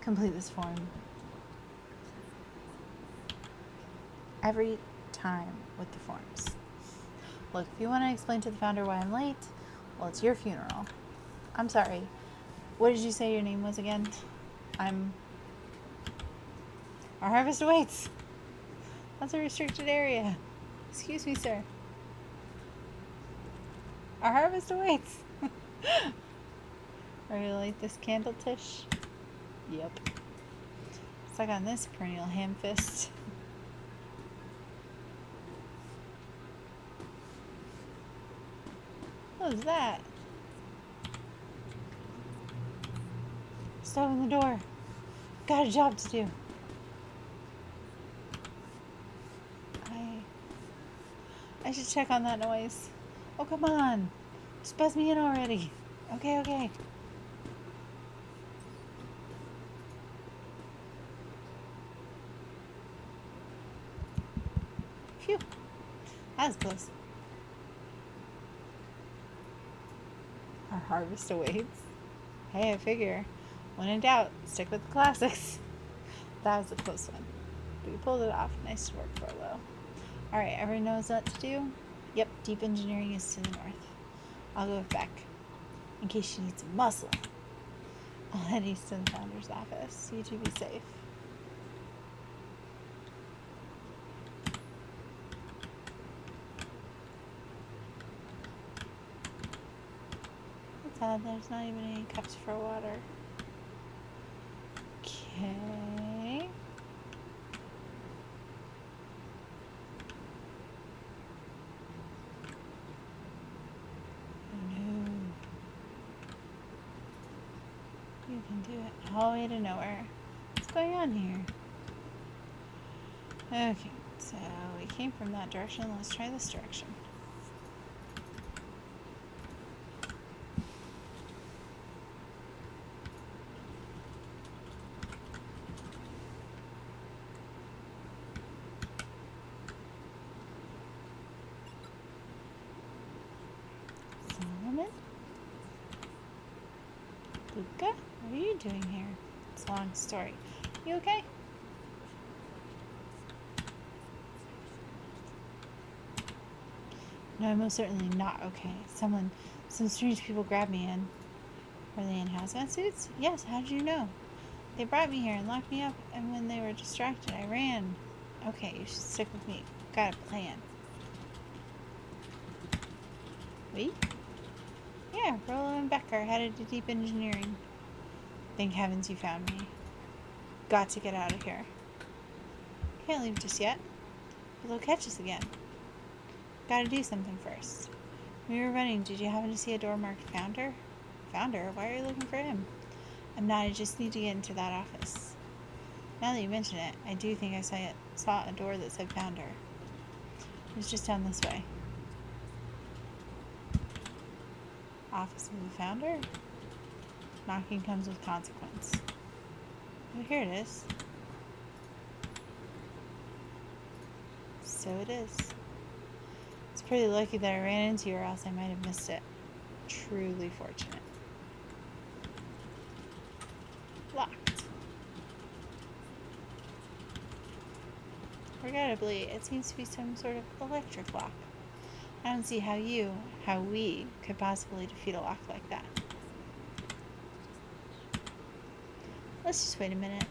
complete this form every time with the forms. Look, if you want to explain to the founder why I'm late, well, it's your funeral. I'm sorry. What did you say your name was again? Our harvest awaits. That's a restricted area. Excuse me, sir. Our harvest awaits. Ready to light this candle, Tish? Yep. Suck on this perennial ham fist. What was that? Stop open the door. Got a job to do. I should check on that noise. Oh, come on. Just buzz me in already. Okay. Phew. That was close. Our harvest awaits. Hey, I figure. When in doubt, stick with the classics. That was a close one. But we pulled it off. Nice work, Frollo. Alright, everyone knows what to do? Yep, deep engineering is to the north. I'll go with Beck. In case she needs some muscle. I'll head east to the founder's office. You two be safe. It's odd there's not even any cups for water. Okay. You can do it all the way to nowhere. What's going on here? Okay, so we came from that direction. Let's try this direction. Solomon? Luca? What are you doing here? It's a long story. You okay? No, I'm most certainly not okay. Some strange people grabbed me in. Were they in hazmat suits? Yes, how did you know? They brought me here and locked me up, and when they were distracted, I ran. Okay, you should stick with me. Got a plan. Wait? Yeah, Rollo and Beck are headed to deep engineering. Thank heavens you found me. Got to get out of here. Can't leave just yet. But they'll catch us again. Gotta do something first. When you were running, did you happen to see a door marked Founder? Founder? Why are you looking for him? I'm not. I just need to get into that office. Now that you mention it, I do think I saw a door that said Founder. It was just down this way. Office of the Founder? Knocking comes with consequence. Oh, here it is. So it is. It's pretty lucky that I ran into you or else I might have missed it. Truly fortunate. Locked. Regrettably, it seems to be some sort of electric lock. I don't see how we could possibly defeat a lock like that. Let's just wait a minute.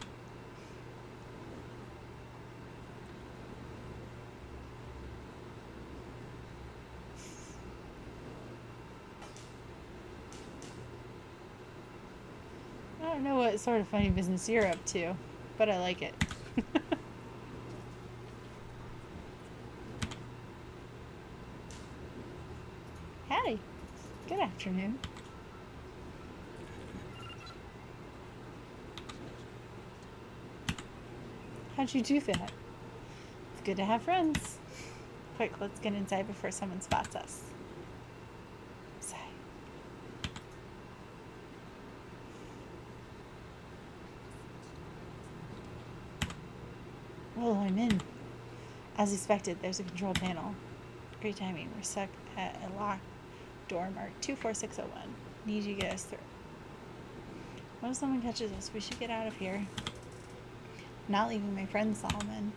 I don't know what sort of funny business you're up to, but I like it. Howdy. Good afternoon. How'd you do that? It's good to have friends. Quick, let's get inside before someone spots us. Sigh. Well, I'm in. As expected, there's a control panel. Great timing. We're stuck at a locked door marked 24601. Need you to get us through. What if someone catches us? We should get out of here. Not leaving my friend Solomon.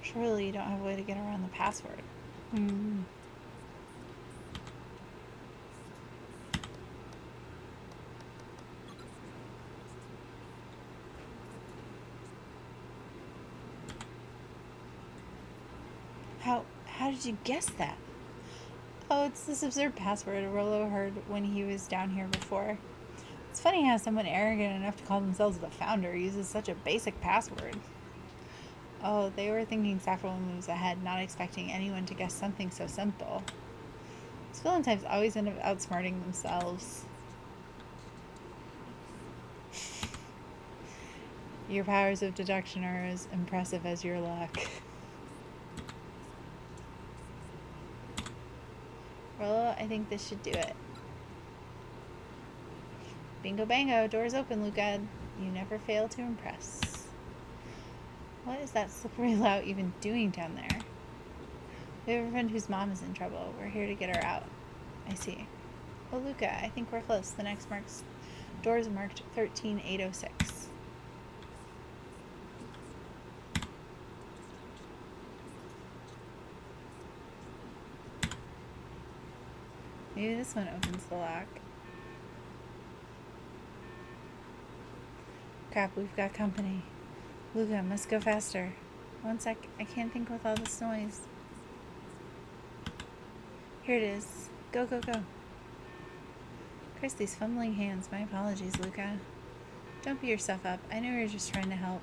Surely you don't have a way to get around the password. How did you guess that? Oh, it's this absurd password Rollo heard when he was down here before. It's funny how someone arrogant enough to call themselves the founder uses such a basic password. Oh, they were thinking several moves ahead, not expecting anyone to guess something so simple. These villain types always end up outsmarting themselves. Your powers of deduction are as impressive as your luck. Rollo, I think this should do it. Bingo bango, doors open, Luca. You never fail to impress. What is that slippery lout even doing down there? We have a friend whose mom is in trouble. We're here to get her out. I see. Oh, Luca, I think we're close. The next door is marked 13806. Maybe this one opens the lock. Crap, we've got company. Luca, must go faster. One sec, I can't think with all this noise. Here it is. Go, go, go. Christ, these fumbling hands. My apologies, Luca. Don't beat yourself up. I know you're just trying to help.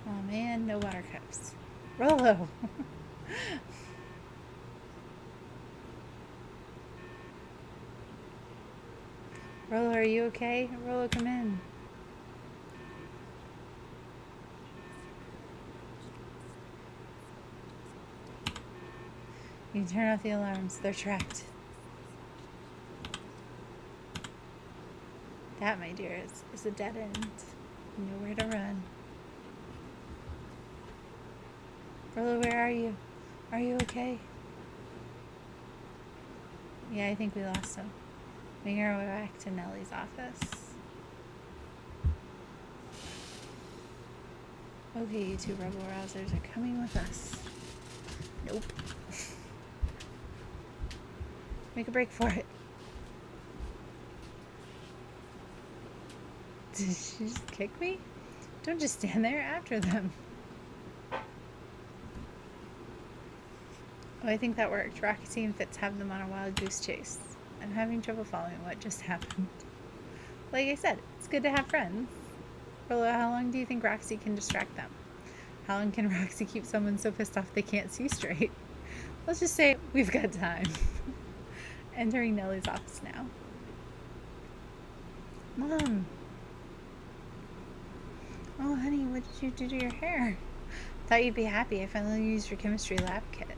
Oh man, no water cups. Rollo! Rollo, are you okay? Rollo, come in. You can turn off the alarms. They're tracked. That, my dear, is a dead end. Nowhere to run. Rollo, where are you? Are you okay? Yeah, I think we lost him. Making our way back to Nellie's office. Okay, you two rebel rousers are coming with us. Nope. Make a break for it. Did she just kick me? Don't just stand there after them. Oh, I think that worked. Roxy and Fitz have them on a wild goose chase. I'm having trouble following what just happened. Like I said, it's good to have friends. Rollo, how long do you think Roxy can distract them? How long can Roxy keep someone so pissed off they can't see straight? Let's just say we've got time. Entering Nellie's office now. Mom. Oh, honey, what did you do to your hair? Thought you'd be happy I finally used your chemistry lab kit.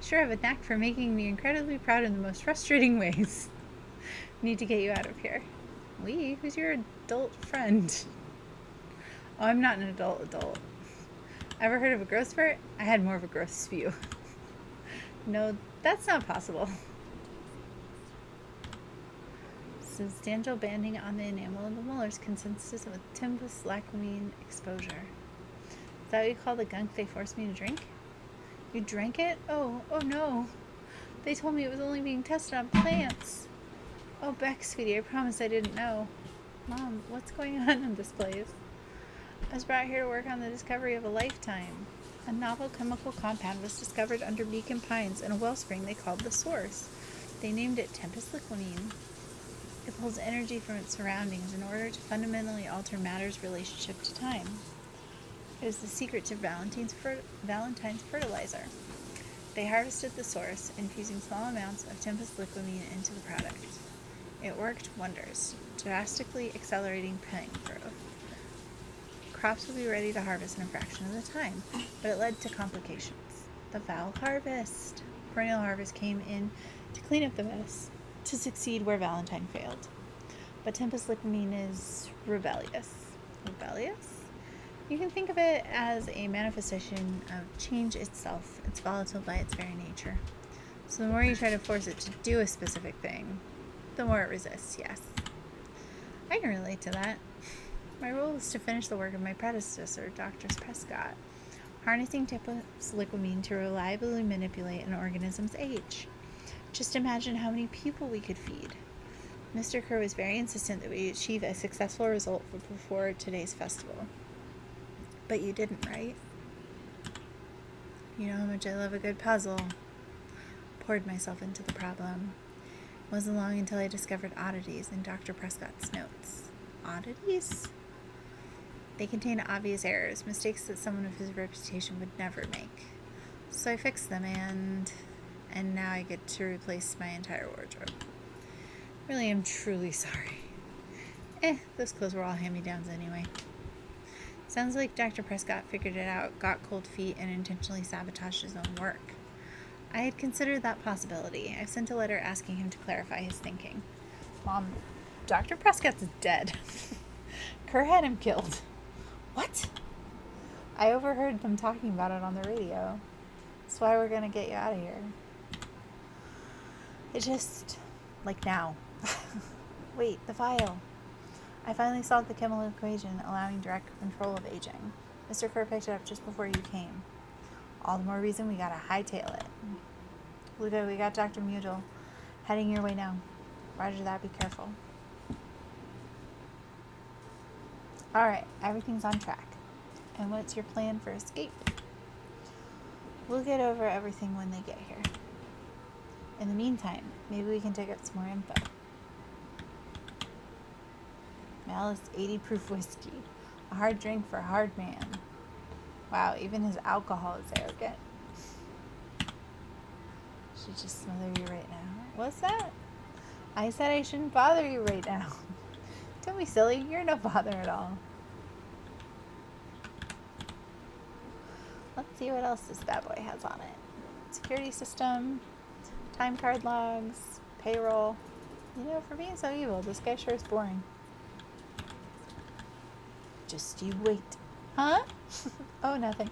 Sure have a knack for making me incredibly proud in the most frustrating ways. Need to get you out of here. We? Who's your adult friend? Oh, I'm not an adult. Ever heard of a growth spurt? I had more of a growth spew. No, that's not possible. Substantial banding on the enamel of the molars consistent with Tempus lacrimine exposure. Is that what you call the gunk they forced me to drink? You drank it? Oh no. They told me it was only being tested on plants. Oh, Beck, sweetie, I promise I didn't know. Mom, what's going on in this place? I was brought here to work on the discovery of a lifetime. A novel chemical compound was discovered under Beacon Pines in a wellspring they called the Source. They named it Tempus liquamine. It pulls energy from its surroundings in order to fundamentally alter matter's relationship to time. It was the secret to Valentine's fertilizer. They harvested the source, infusing small amounts of Tempus liquamine into the product. It worked wonders, drastically accelerating plant growth. Crops would be ready to harvest in a fraction of the time, but it led to complications. The foul harvest. Perennial harvest came in to clean up the mess, to succeed where Valentine failed. But Tempus liquamine is rebellious. Rebellious? You can think of it as a manifestation of change itself. It's volatile by its very nature. So the more you try to force it to do a specific thing, the more it resists, yes. I can relate to that. My role is to finish the work of my predecessor, Dr. Prescott, harnessing Tempus liquamine to reliably manipulate an organism's age. Just imagine how many people we could feed. Mr. Kerr was very insistent that we achieve a successful result before today's festival. But you didn't, right? You know how much I love a good puzzle. Poured myself into the problem. It wasn't long until I discovered oddities in Dr. Prescott's notes. Oddities? They contained obvious errors, mistakes that someone of his reputation would never make. So I fixed them, and now I get to replace my entire wardrobe. Really am truly sorry. Those clothes were all hand-me-downs anyway. Sounds like Dr. Prescott figured it out, got cold feet, and intentionally sabotaged his own work. I had considered that possibility. I sent a letter asking him to clarify his thinking. Mom, Dr. Prescott's dead. Kerr had him killed. What? I overheard them talking about it on the radio. That's why we're gonna get you out of here. It just... like now. Wait, the vial. I finally solved the chemical equation allowing direct control of aging. Mr. Kerr picked it up just before you came. All the more reason we gotta hightail it. Ludo, we got Dr. Mudel heading your way now. Roger that, be careful. Alright, everything's on track. And what's your plan for escape? We'll get over everything when they get here. In the meantime, maybe we can dig up some more info. Malice 80 proof whiskey. A hard drink for a hard man. Wow, even his alcohol is arrogant. Should just smother you right now. What's that? I said I shouldn't bother you right now. Don't be silly. You're no bother at all. Let's see what else this bad boy has on it. Security system, time card logs, payroll. You know, for being so evil, this guy sure is boring. Just you wait. Huh? Oh, nothing.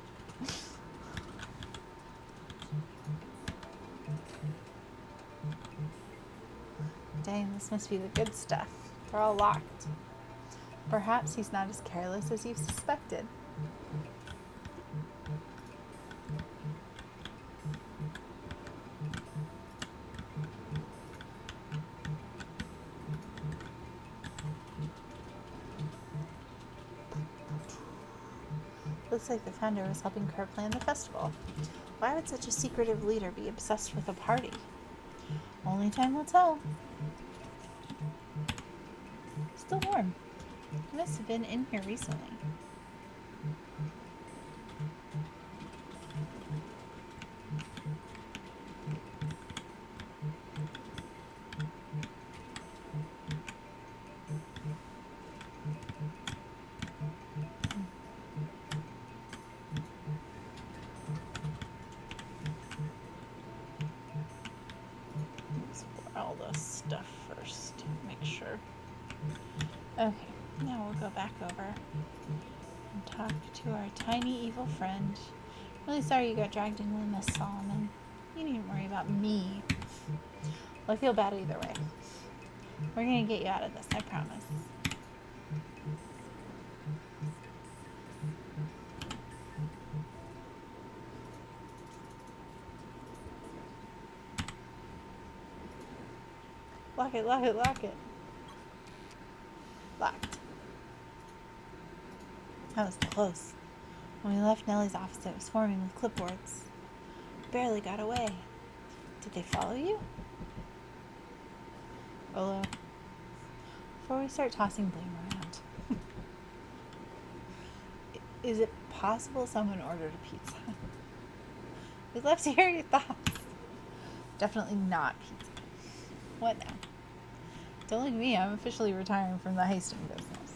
Dang, this must be the good stuff. They're all locked. Perhaps he's not as careless as you suspected. Looks like the founder was helping Kerr plan the festival. Why would such a secretive leader be obsessed with a party? Only time will tell. Still warm. He must have been in here recently. All this stuff first. Make sure. Okay, now we'll go back over and talk to our tiny evil friend. Really sorry you got dragged into this, Solomon. You needn't worry about me. Well, I feel bad either way. We're gonna get you out of this, I promise. Lock it, lock it, lock it. Locked. That was close. When we left Nellie's office, it was swarming with clipboards. Barely got away. Did they follow you? Olo, before we start tossing blame around, is it possible someone ordered a pizza? We'd love to hear your thoughts. Definitely not pizza. What now? Don't look at me, I'm officially retiring from the heisting business.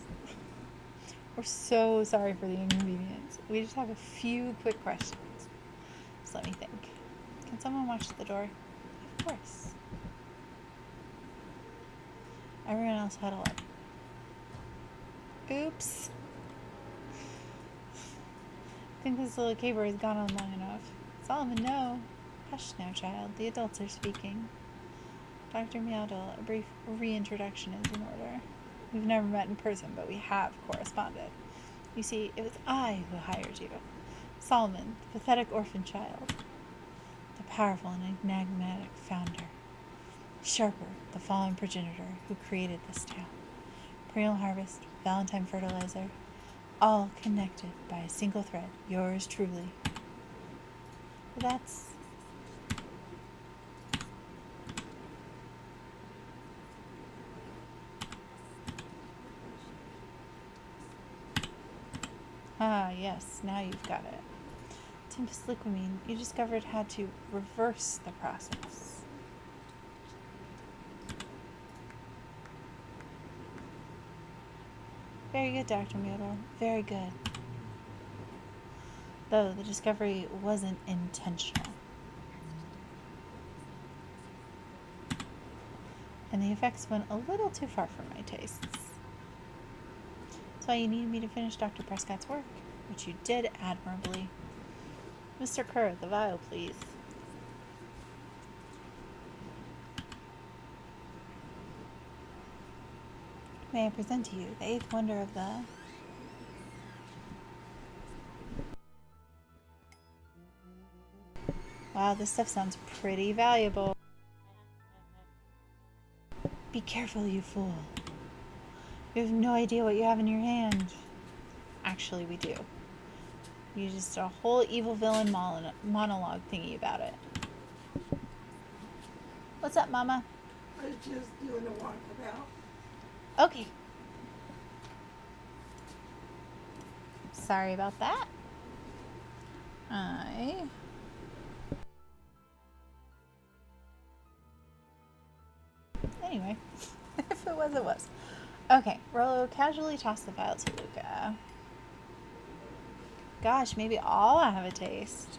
We're so sorry for the inconvenience. We just have a few quick questions. Just let me think. Can someone watch the door? Of course. Everyone else huddle up. Oops. I think this little caper has gone on long enough. Solomon, no. Hush now, child. The adults are speaking. Dr. Meowdle, a brief reintroduction is in order. We've never met in person, but we have corresponded. You see, it was I who hired you. Solomon, the pathetic orphan child. The powerful and enigmatic founder. Sharper, the fallen progenitor who created this tale. Perennial harvest, Valentine fertilizer, all connected by a single thread. Yours truly. But that's... Ah, yes, now you've got it. Tempus Liquimine, you discovered how to reverse the process. Very good, Dr. Mueller. Very good. Though the discovery wasn't intentional. And the effects went a little too far for my tastes. That's why you needed me to finish Dr. Prescott's work, which you did admirably. Mr. Kerr, the vial, please. May I present to you the eighth wonder of the... Wow, this stuff sounds pretty valuable. Be careful, you fool. You have no idea what you have in your hand. Actually, we do. You just a whole evil villain monologue thingy about it. What's up, Mama? I was just doing a walkabout. Okay. Sorry about that. Anyway, if it was, it was. Okay, Rollo casually tossed the vial to Luca. Gosh, maybe I'll have a taste.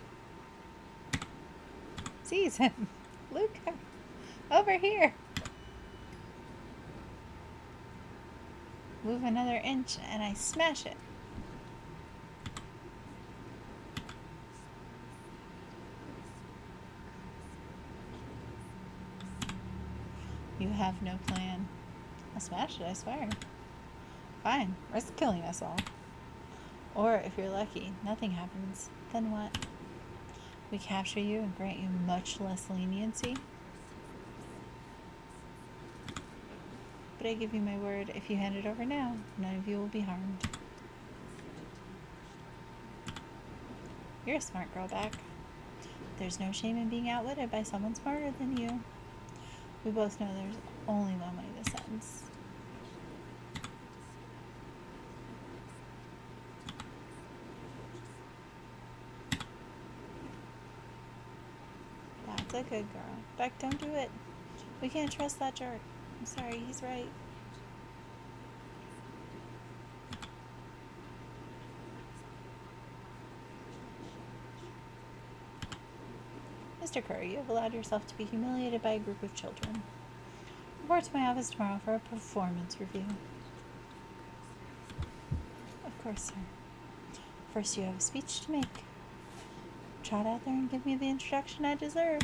Seize him. Luca, over here. Move another inch and I smash it. You have no plan. I'll smash it, I swear. Fine, risk killing us all. Or, if you're lucky, nothing happens. Then what? We capture you and grant you much less leniency? But I give you my word, if you hand it over now, none of you will be harmed. You're a smart girl back. There's no shame in being outwitted by someone smarter than you. We both know there's only one way this ends. That's a good girl. Beck, don't do it. We can't trust that jerk. I'm sorry, he's right. Mr. Kerr, you have allowed yourself to be humiliated by a group of children. Report to my office tomorrow for a performance review. Of course, sir. First, you have a speech to make. Trot out there and give me the introduction I deserve.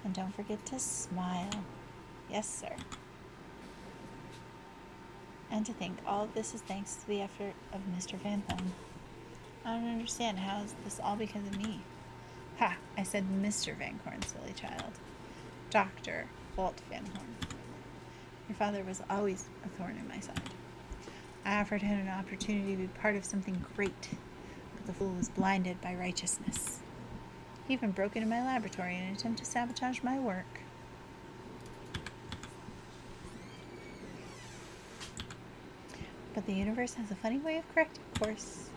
And don't forget to smile. Yes, sir. And to think all of this is thanks to the effort of Mr. Van Horn. I don't understand. How is this all because of me? Ha! I said Mr. Van Horn, silly child. Dr. Walt Van Horn. Your father was always a thorn in my side. I offered him an opportunity to be part of something great, but the fool was blinded by righteousness. He even broke into my laboratory in an attempt to sabotage my work. But the universe has a funny way of correcting course.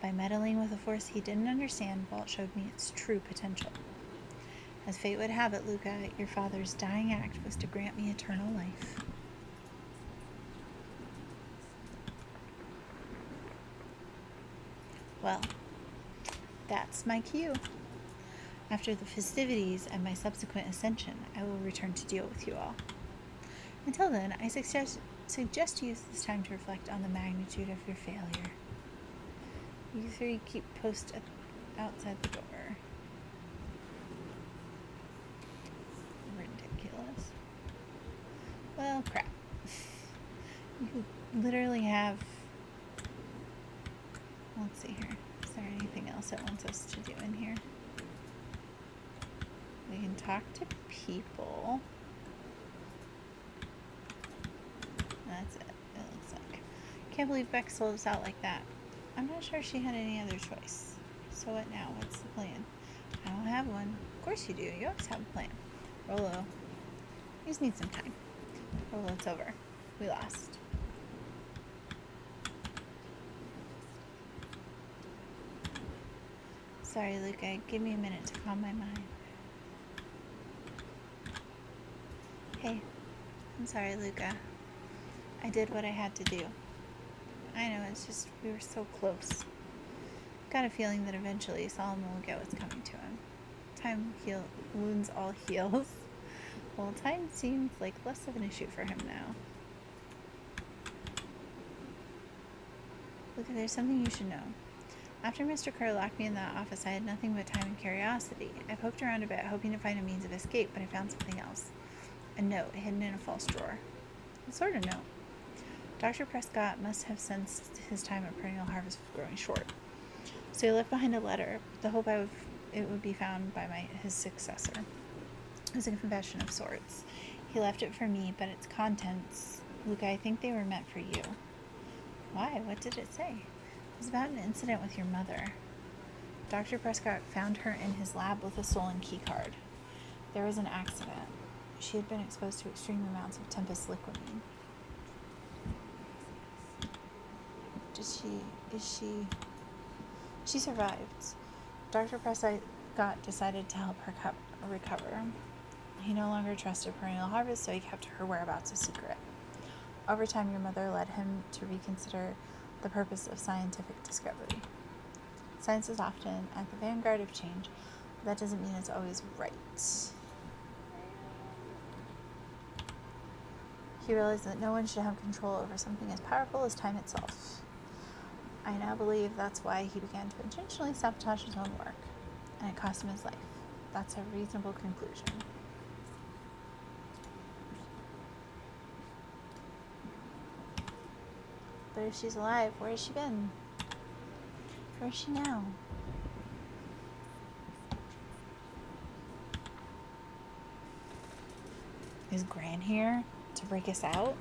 By meddling with a force he didn't understand, Walt showed me its true potential. As fate would have it, Luca, your father's dying act was to grant me eternal life. Well, that's my cue. After the festivities and my subsequent ascension, I will return to deal with you all. Until then, I suggest to use this time to reflect on the magnitude of your failure. You three keep post outside the door. Ridiculous. Well, crap. You literally have... Let's see here. Is there anything else it wants us to do in here? We can talk to people. Can't believe Beck sold us out like that. I'm not sure she had any other choice. So what now? What's the plan? I don't have one. Of course you do. You always have a plan. Rolo. You just need some time. Rolo, it's over. We lost. Sorry, Luca. Give me a minute to calm my mind. Hey. I'm sorry, Luca. I did what I had to do. I know, it's just we were so close. Got a feeling that eventually Solomon will get what's coming to him. Time wounds all heals. Well, time seems like less of an issue for him now. Look, there's something you should know. After Mr. Kerr locked me in that office, I had nothing but time and curiosity. I poked around a bit, hoping to find a means of escape, but I found something else. A note hidden in a false drawer. What sort of note? Dr. Prescott must have sensed his time at Perennial Harvest was growing short. So he left behind a letter, the hope it would be found by his successor. It was a confession of sorts. He left it for me, but its contents, Luca, I think they were meant for you. Why? What did it say? It was about an incident with your mother. Dr. Prescott found her in his lab with a stolen key card. There was an accident. She had been exposed to extreme amounts of Tempest liquamine. She survived. Dr. Prescott decided to help her recover. He no longer trusted Perennial Harvest, so he kept her whereabouts a secret. Over time, your mother led him to reconsider the purpose of scientific discovery. Science is often at the vanguard of change, but that doesn't mean it's always right. He realized that no one should have control over something as powerful as time itself. I now believe that's why he began to intentionally sabotage his own work, and it cost him his life. That's a reasonable conclusion. But if she's alive, where has she been? Where is she now? Is Gran here to break us out?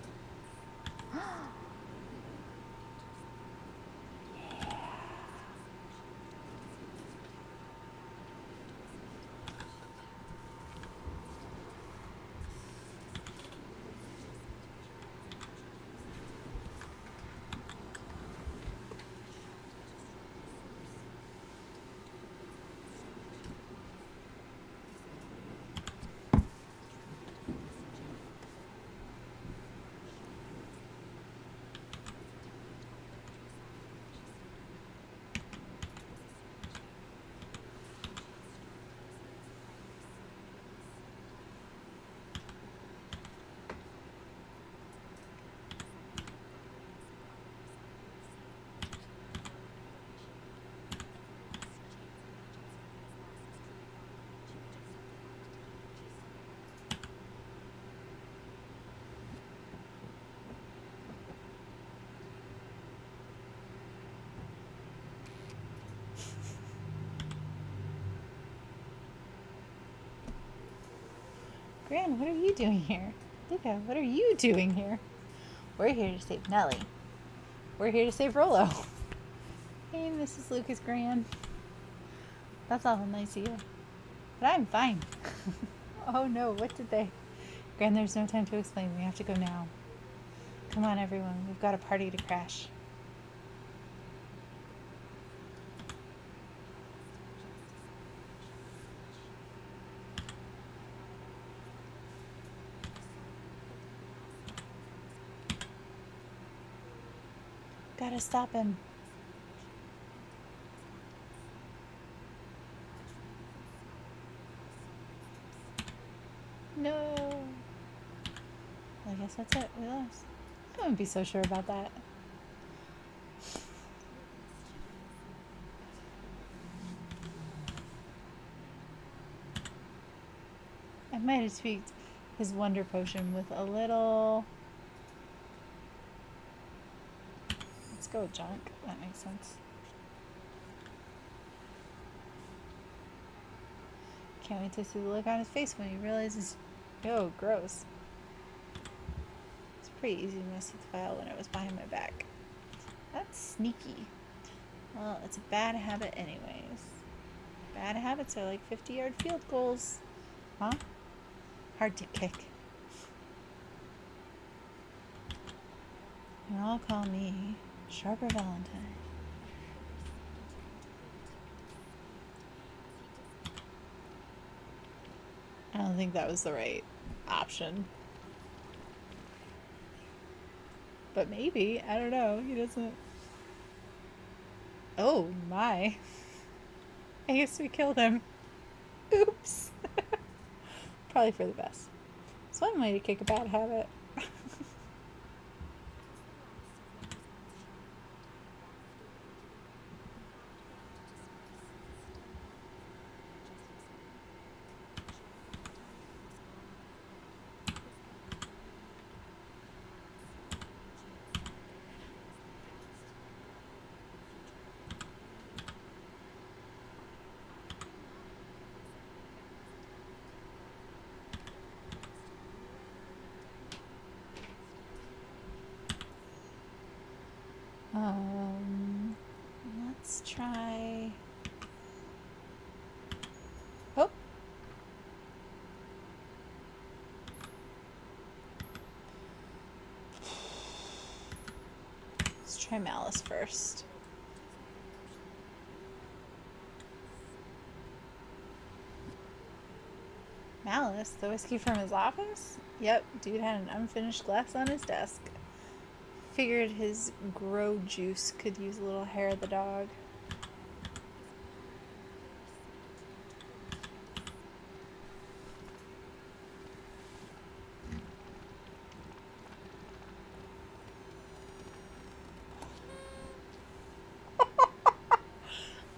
Gran, what are you doing here? Luca, what are you doing here? We're here to save Nellie. We're here to save Rolo. Hey, Mrs. Lucas Gran. That's awful nice of you. But I'm fine. Oh no, what did they? Gran, there's no time to explain. We have to go now. Come on, everyone. We've got a party to crash. Gotta stop him. No. I guess that's it. We lost. I wouldn't be so sure about that. I might have tweaked his wonder potion with a little... Let's go with junk. That makes sense. Can't wait to see the look on his face when he realizes... Oh, gross. It's pretty easy to miss with the file when it was behind my back. That's sneaky. Well, it's a bad habit anyways. Bad habits are like 50-yard field goals. Huh? Hard to kick. And all call me Sharper Valentine. I don't think that was the right option. But maybe. I don't know. He doesn't... Oh, my. I guess we killed him. Oops. Probably for the best. It's one way to kick a bad habit. Let's try... Oh! Let's try Malice first. Malice? The whiskey from his office? Yep, dude had an unfinished glass on his desk. Figured his grow juice could use a little hair of the dog.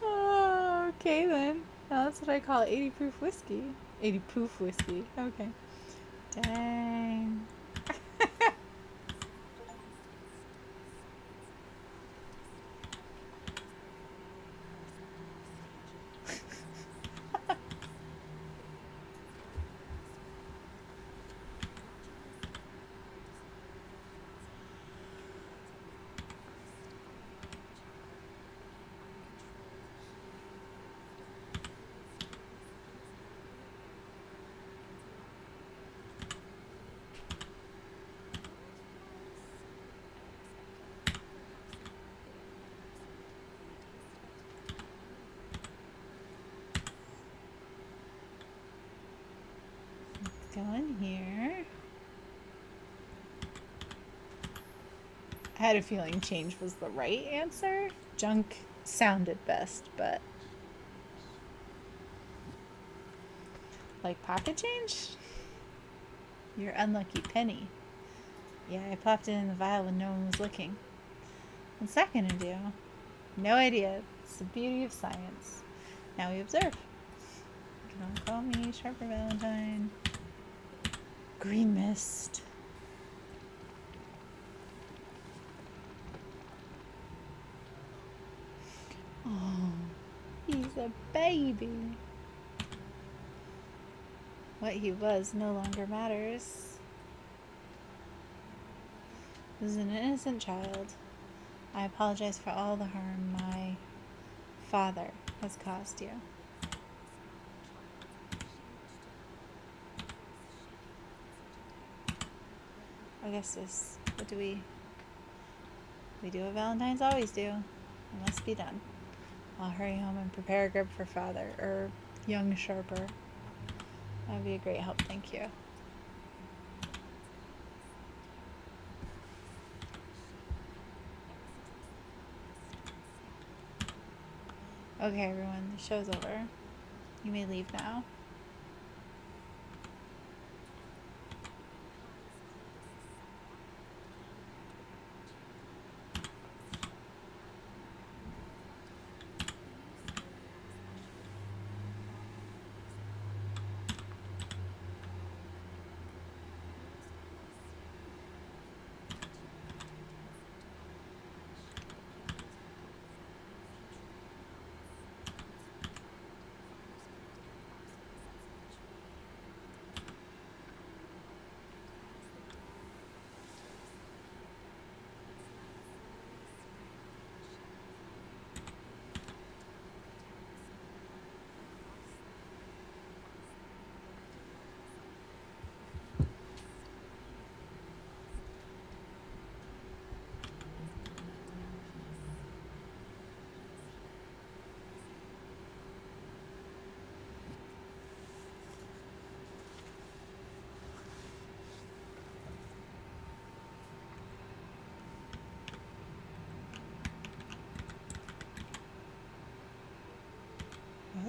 Oh, okay then. Now that's what I call 80 proof whiskey. 80 proof whiskey. Okay. Dang. Go in here. I had a feeling change was the right answer. Junk sounded best, but... Like pocket change? Your unlucky penny. Yeah, I popped it in the vial when no one was looking. What's that gonna do? No idea. It's the beauty of science. Now we observe. You can all call me Sharper Valentine. Green mist. Oh, he's a baby. What he was no longer matters. He was an innocent child. I apologize for all the harm my father has caused you. I guess this, what do we do what Valentines always do. It must be done. I'll hurry home and prepare a grub for father, or young Sharper. That'd be a great help, thank you. Okay, everyone, the show's over. You may leave now.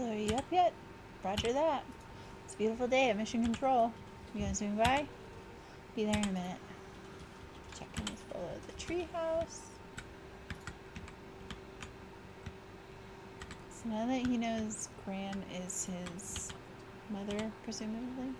Rolo, are you up yet? Roger that. It's a beautiful day at Mission Control. You gonna swing by? Be there in a minute. Checking with Rolo at the treehouse. So now that he knows Gran is his mother, presumably.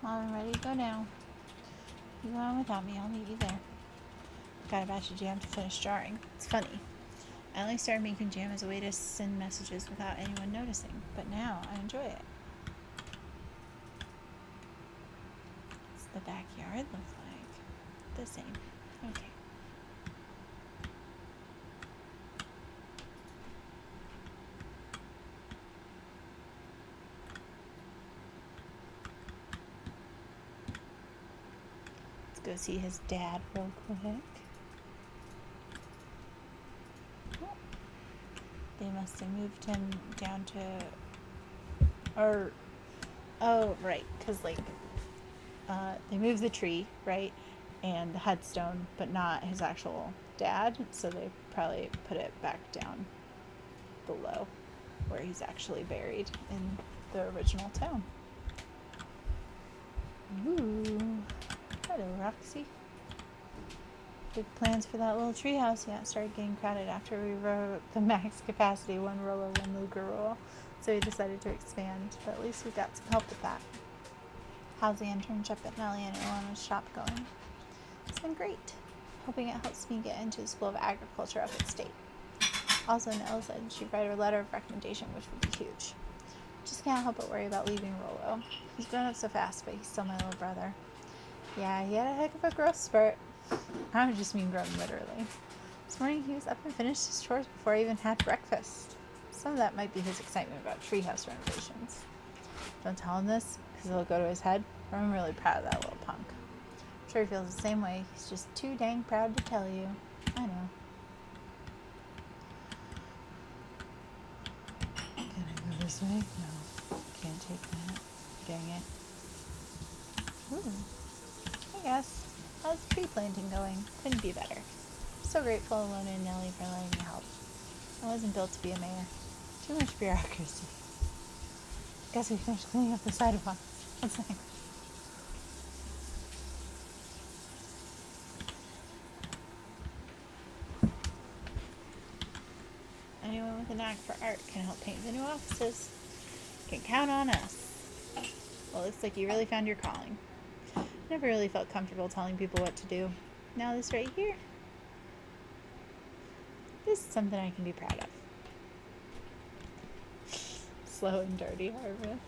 I'm ready to go now. You go on without me, I'll meet you there. Got a batch of jam to finish jarring. It's funny. I only started making jam as a way to send messages without anyone noticing, but now I enjoy it. What's the backyard look like? The same. Okay. Go see his dad real quick. They must have moved him down to, oh, right, because, like, they moved the tree, right, and the headstone, but not his actual dad, so they probably put it back down below where he's actually buried in the original town. Ooh. Hello, Roxy. Big plans for that little treehouse. Yeah, it started getting crowded after we wrote the max capacity one Rolo, one Luger rule. So we decided to expand, but at least we got some help with that. How's the internship at Nellie and Ilona's shop going? It's been great. Hoping it helps me get into the School of Agriculture up at State. Also, Nell said she'd write her letter of recommendation, which would be huge. Just can't help but worry about leaving Rolo. He's grown up so fast, but he's still my little brother. Yeah, he had a heck of a growth spurt. I don't just mean grown literally. This morning he was up and finished his chores before I even had breakfast. Some of that might be his excitement about treehouse renovations. Don't tell him this, because it'll go to his head, but I'm really proud of that little punk. I'm sure he feels the same way. He's just too dang proud to tell you. I know. Can I go this way? No. Can't take that. Dang it. Ooh. I guess. How's the tree planting going? Couldn't be better. So grateful Ilona and Nellie for letting me help. I wasn't built to be a mayor. Too much bureaucracy. Guess we finished cleaning up the sidewalk. What's next? Anyone with a knack for art can help paint the new offices. Can count on us. Well, looks like you really found your calling. Never really felt comfortable telling people what to do. Now this right here. This is something I can be proud of. Slow and dirty harvest.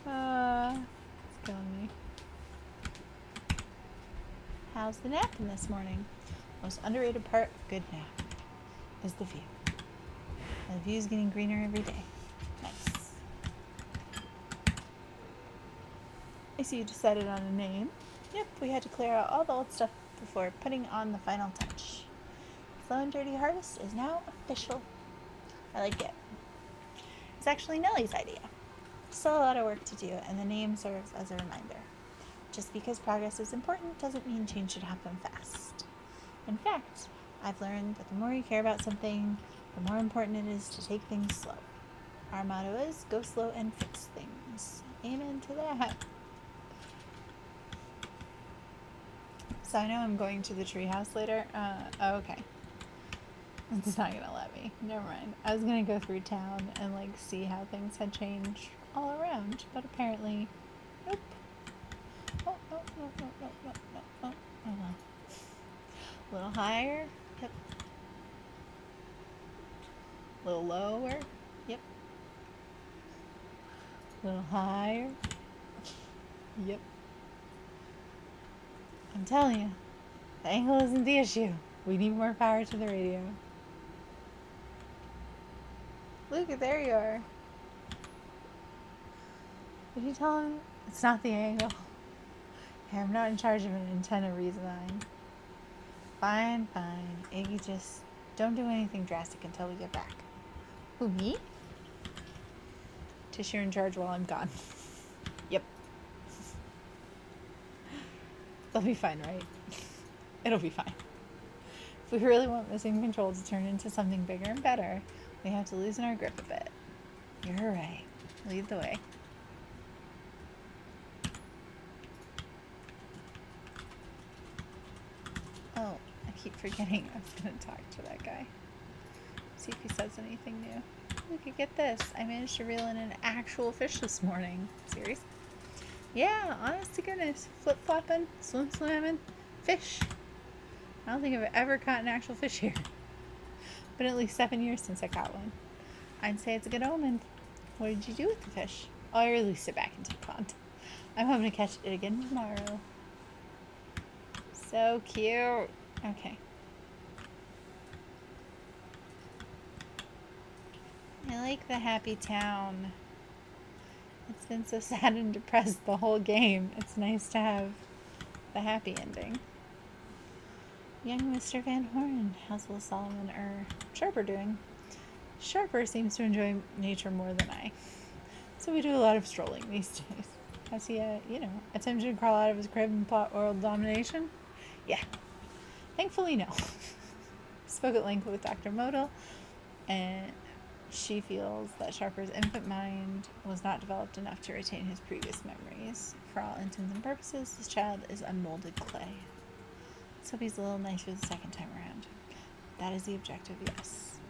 It's killing me. How's the napping this morning? Most underrated part of a good nap is the view. And the view's getting greener every day. Nice. I see you decided on a name. Yep, we had to clear out all the old stuff before putting on the final touch. Slow and Dirty Harvest is now official. I like it. It's actually Nellie's idea. Still a lot of work to do, and the name serves as a reminder. Just because progress is important doesn't mean change should happen fast. In fact, I've learned that the more you care about something, the more important it is to take things slow. Our motto is, go slow and fix things. Amen to that. So I know I'm going to the treehouse later. Okay. It's not gonna let me. Never mind. I was gonna go through town and like see how things had changed all around, but apparently, nope. Oh, well. A little higher. Yep. A little lower. Yep. A little higher. Yep. I'm telling you, the angle isn't the issue. We need more power to the radio. Luke, there you are. Did you tell him it's not the angle? Hey, I'm not in charge of an antenna redesign. Fine, fine. Iggy, just don't do anything drastic until we get back. Who, me? Tish, you're in charge while I'm gone. Yep. They'll be fine, right? It'll be fine. If we really want Missing Control to turn into something bigger and better, we have to loosen our grip a bit. You're right. Lead the way. Oh, I keep forgetting I was going to talk to that guy. See if he says anything new. Look, get this. I managed to reel in an actual fish this morning. Serious? Yeah, honest to goodness. Flip-flopping, swim-slamming, fish. I don't think I've ever caught an actual fish here. Been at least 7 years since I caught one. I'd say it's a good omen. What did you do with the fish? Oh, I released it back into the pond. I'm hoping to catch it again tomorrow. So cute. Okay. I like the happy town. It's been so sad and depressed the whole game. It's nice to have the happy ending. Young Mr. Van Horn, how's Will Solomon Sharper doing? Sharper seems to enjoy nature more than I. So we do a lot of strolling these days. Has he, attempted to crawl out of his crib and plot world domination? Yeah. Thankfully, no. Spoke at length with Dr. Modal, and she feels that Sharper's infant mind was not developed enough to retain his previous memories. For all intents and purposes, this child is unmolded clay. Let's hope he's a little nicer the second time around. That is the objective, yes.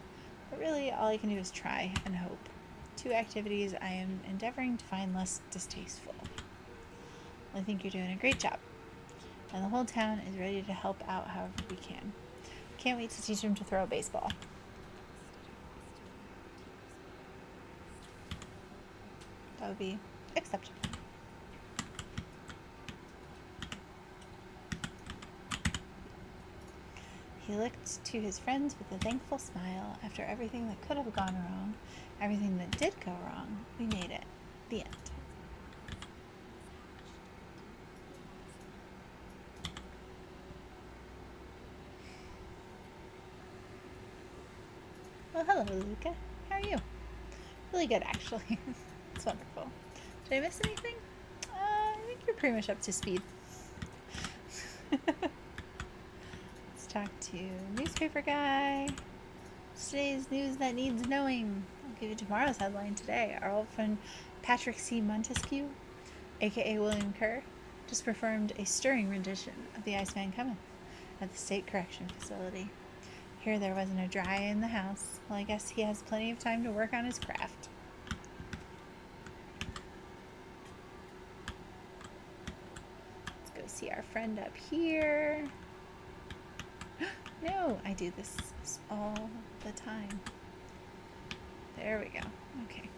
But really, all I can do is try and hope. 2 activities I am endeavoring to find less distasteful. I think you're doing a great job. And the whole town is ready to help out however we can. Can't wait to teach him to throw a baseball. That would be acceptable. He looked to his friends with a thankful smile. After everything that could have gone wrong, everything that did go wrong, we made it. The end. Well, hello, Luca. How are you? Really good, actually. It's wonderful. Did I miss anything? I think you're pretty much up to speed. Let's talk to newspaper guy. Today's news that needs knowing. I'll give you tomorrow's headline today. Our old friend Patrick C. Montesquieu, aka William Kerr, just performed a stirring rendition of The Iceman Cometh at the State Correction Facility. Here there wasn't a dry eye in the house. Well, I guess he has plenty of time to work on his craft. Let's go see our friend up here. No, I do this all the time. There we go. Okay.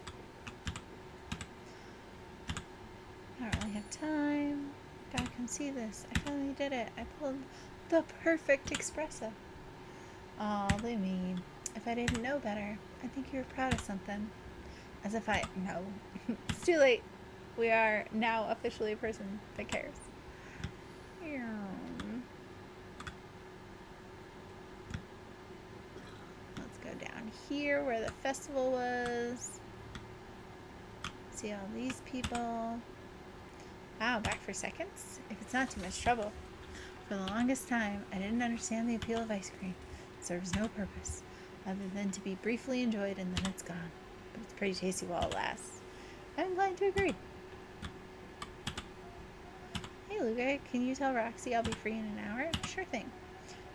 I don't really have time. Gotta come see this. I finally did it. I pulled the perfect espresso. Aw, Lumi. If I didn't know better, I'd think you were proud of something. As if no. It's too late. We are now officially a person that cares. Let's go down here where the festival was. See all these people. Wow, back for seconds? If it's not too much trouble. For the longest time, I didn't understand the appeal of ice cream. It serves no purpose, other than to be briefly enjoyed and then it's gone. But it's pretty tasty while it lasts. I'm inclined to agree. Hey, Luca, can you tell Roxy I'll be free in an hour? Sure thing.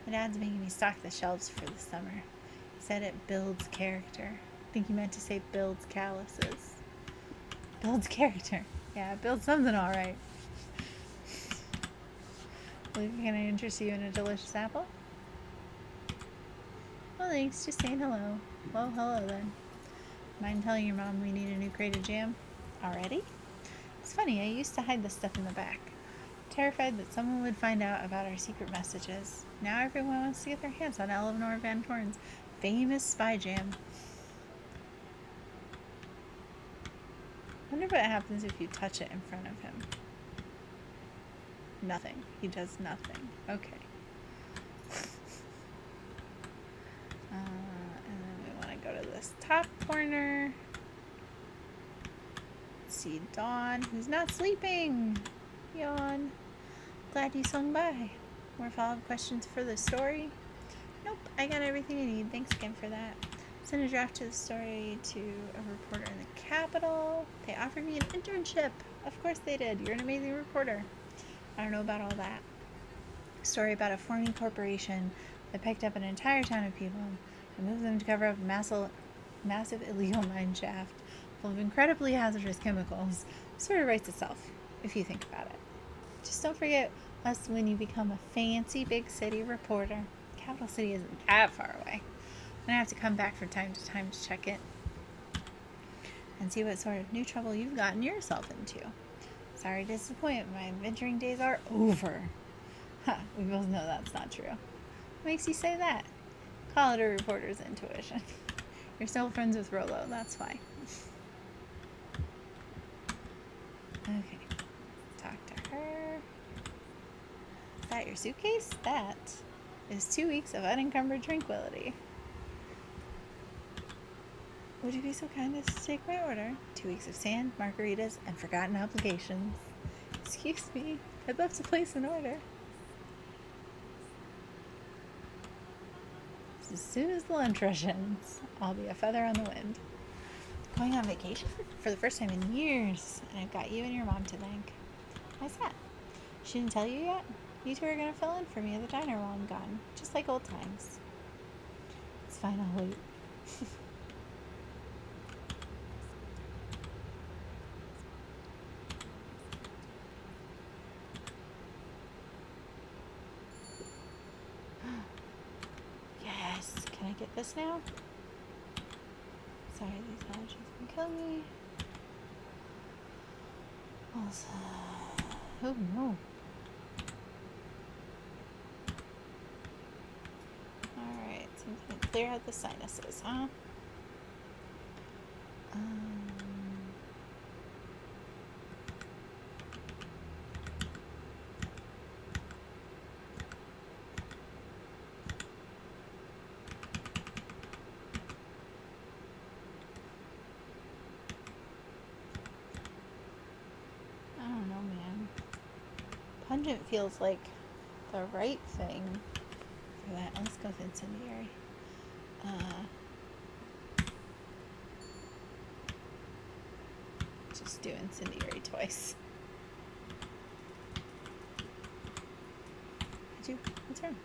My dad's making me stock the shelves for the summer. He said it builds character. I think he meant to say builds calluses. Builds character. Yeah, it builds something all right. Luca, can I interest you in a delicious apple? Well, thanks. Just saying hello. Well, hello then. Mind telling your mom we need a new crate of jam? Already? It's funny, I used to hide this stuff in the back. Terrified that someone would find out about our secret messages. Now everyone wants to get their hands on Eleanor Van Horn's famous spy jam. Wonder what happens if you touch it in front of him. Nothing. He does nothing. Okay. And then we want to go to this top corner. See Dawn, who's not sleeping. Yawn. Glad you swung by. More follow-up questions for the story? Nope, I got everything I need. Thanks again for that. Send a draft to the story to a reporter in the Capitol. They offered me an internship. Of course they did. You're an amazing reporter. I don't know about all that. Story about a forming corporation that picked up an entire town of people and moved them to cover up a massive illegal mine shaft full of incredibly hazardous chemicals. Sort of writes itself, if you think about it. Just don't forget us when you become a fancy big city reporter. Capital City isn't that far away. I'm gonna have to come back from time to time to check it and see what sort of new trouble you've gotten yourself into. Sorry to disappoint, my adventuring days are over. Ha, we both know that's not true. What makes you say that? Call it a reporter's intuition. You're still friends with Rolo, that's why. Okay, talk to her. Is that your suitcase? That is 2 weeks of unencumbered tranquility. Would you be so kind as to take my order? 2 weeks of sand, margaritas, and forgotten obligations. Excuse me, I'd love to place an order. As soon as the lunch rush ends, I'll be a feather on the wind. Going on vacation for the first time in years, and I've got you and your mom to thank. Why's that? She didn't tell you yet? You two are going to fill in for me at the diner while I'm gone, just like old times. It's fine, I'll wait. Yes, can I get this now? Sorry, these allergies can kill me. Also, oh no. Alright, something to clear out the sinuses, huh? I don't know, man. Pungent feels like the right thing for that. Let's go with incendiary. Just do incendiary twice. What's wrong?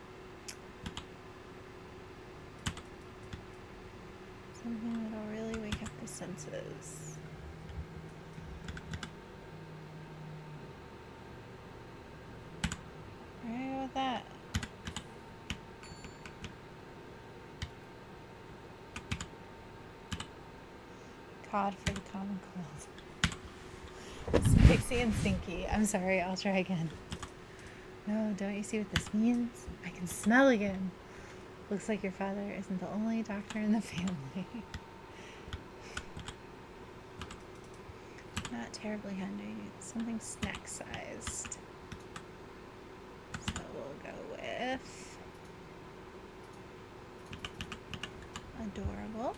Something that'll really wake up the senses. Alright, with that. Cod for the common cold. Pixie and Stinky. I'm sorry, I'll try again. No, don't you see what this means? I can smell again. Looks like your father isn't the only doctor in the family. Not terribly hungry. Something snack-sized. So we'll go with adorable.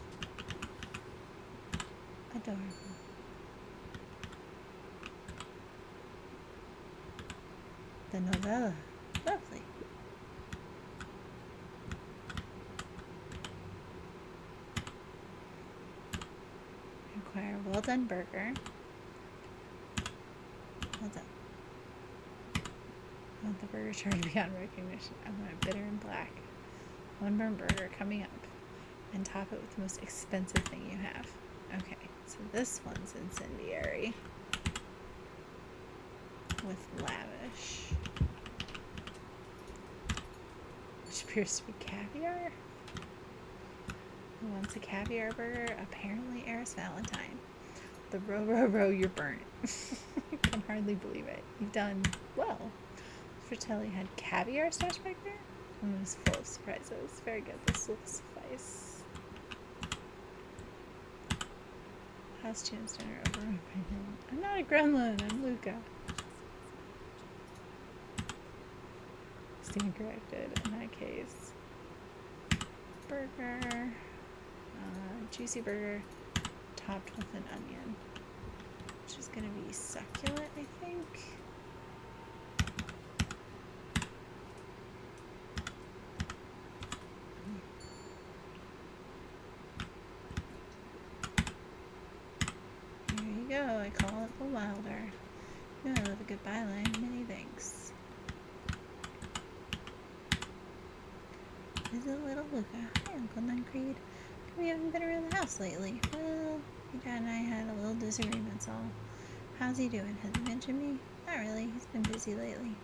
Adorable. The novella. Lovely. Require well done burger. Well done. I want the burger chart beyond recognition. I want it bitter and black. One burn burger coming up. And top it with the most expensive thing you have. Okay, so this one's incendiary. With lavish. Which appears to be caviar. Who wants a caviar burger? Apparently Eris Valentine. The row, you're burnt. I can hardly believe it. You've done well. Fratelli had caviar stashed back there? And it was full of surprises. Very good. This will suffice. Costumes dinner over. I'm not a gremlin. I'm Luca. Stand corrected in that case. Burger. Juicy burger topped with an onion. Which is going to be succulent, I think. There you go. I call it the Wilder. No, the goodbye line. Many thanks. Is it little Luca? Hi, Uncle Nuncreed. We haven't been around the house lately. Well, your dad and I had a little disagreement, so how's he doing? Has he mentioned me? Not really. He's been busy lately.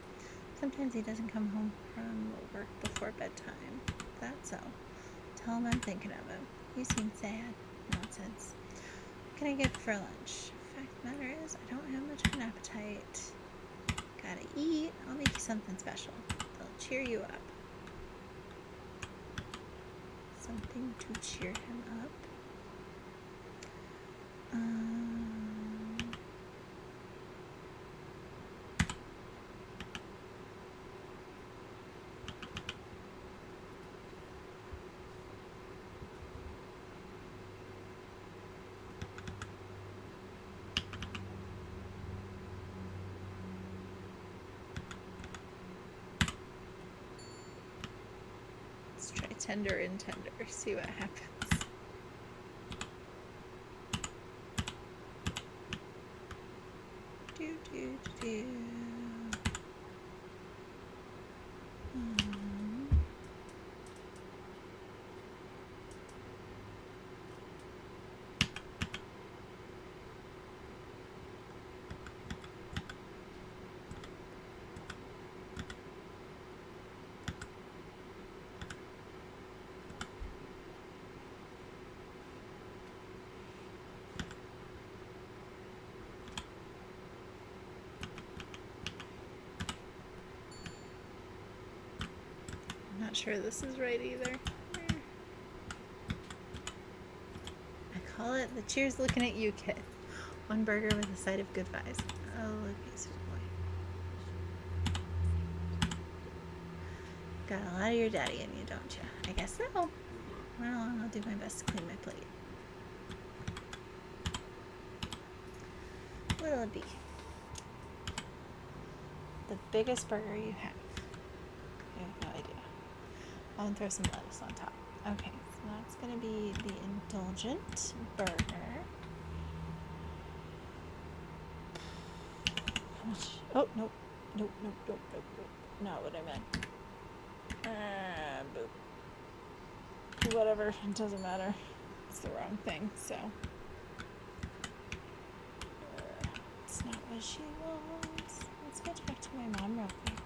Sometimes he doesn't come home from work before bedtime. That's all. Tell him I'm thinking of him. You seem sad. Nonsense. What can I get for lunch? Fact of the matter is, I don't have much of an appetite. Gotta eat. I'll make you something special. They'll cheer you up. Something to cheer him up. Let's try tender and tender. See what happens. Do. Not sure this is right either. I call it the cheers looking at you kid. One burger with a side of good vibes. Oh, look, he's boy. Got a lot of your daddy in you, don't you? I guess so. Well, I'll do my best to clean my plate. What'll it be? The biggest burger you have. I have no idea. I'll throw some lettuce on top. Okay, so that's going to be the indulgent burger. How much? Oh, nope. Nope. Not what I meant. Boop. Whatever, it doesn't matter. It's the wrong thing, so. It's not what she wants. Let's go talk to my mom real quick.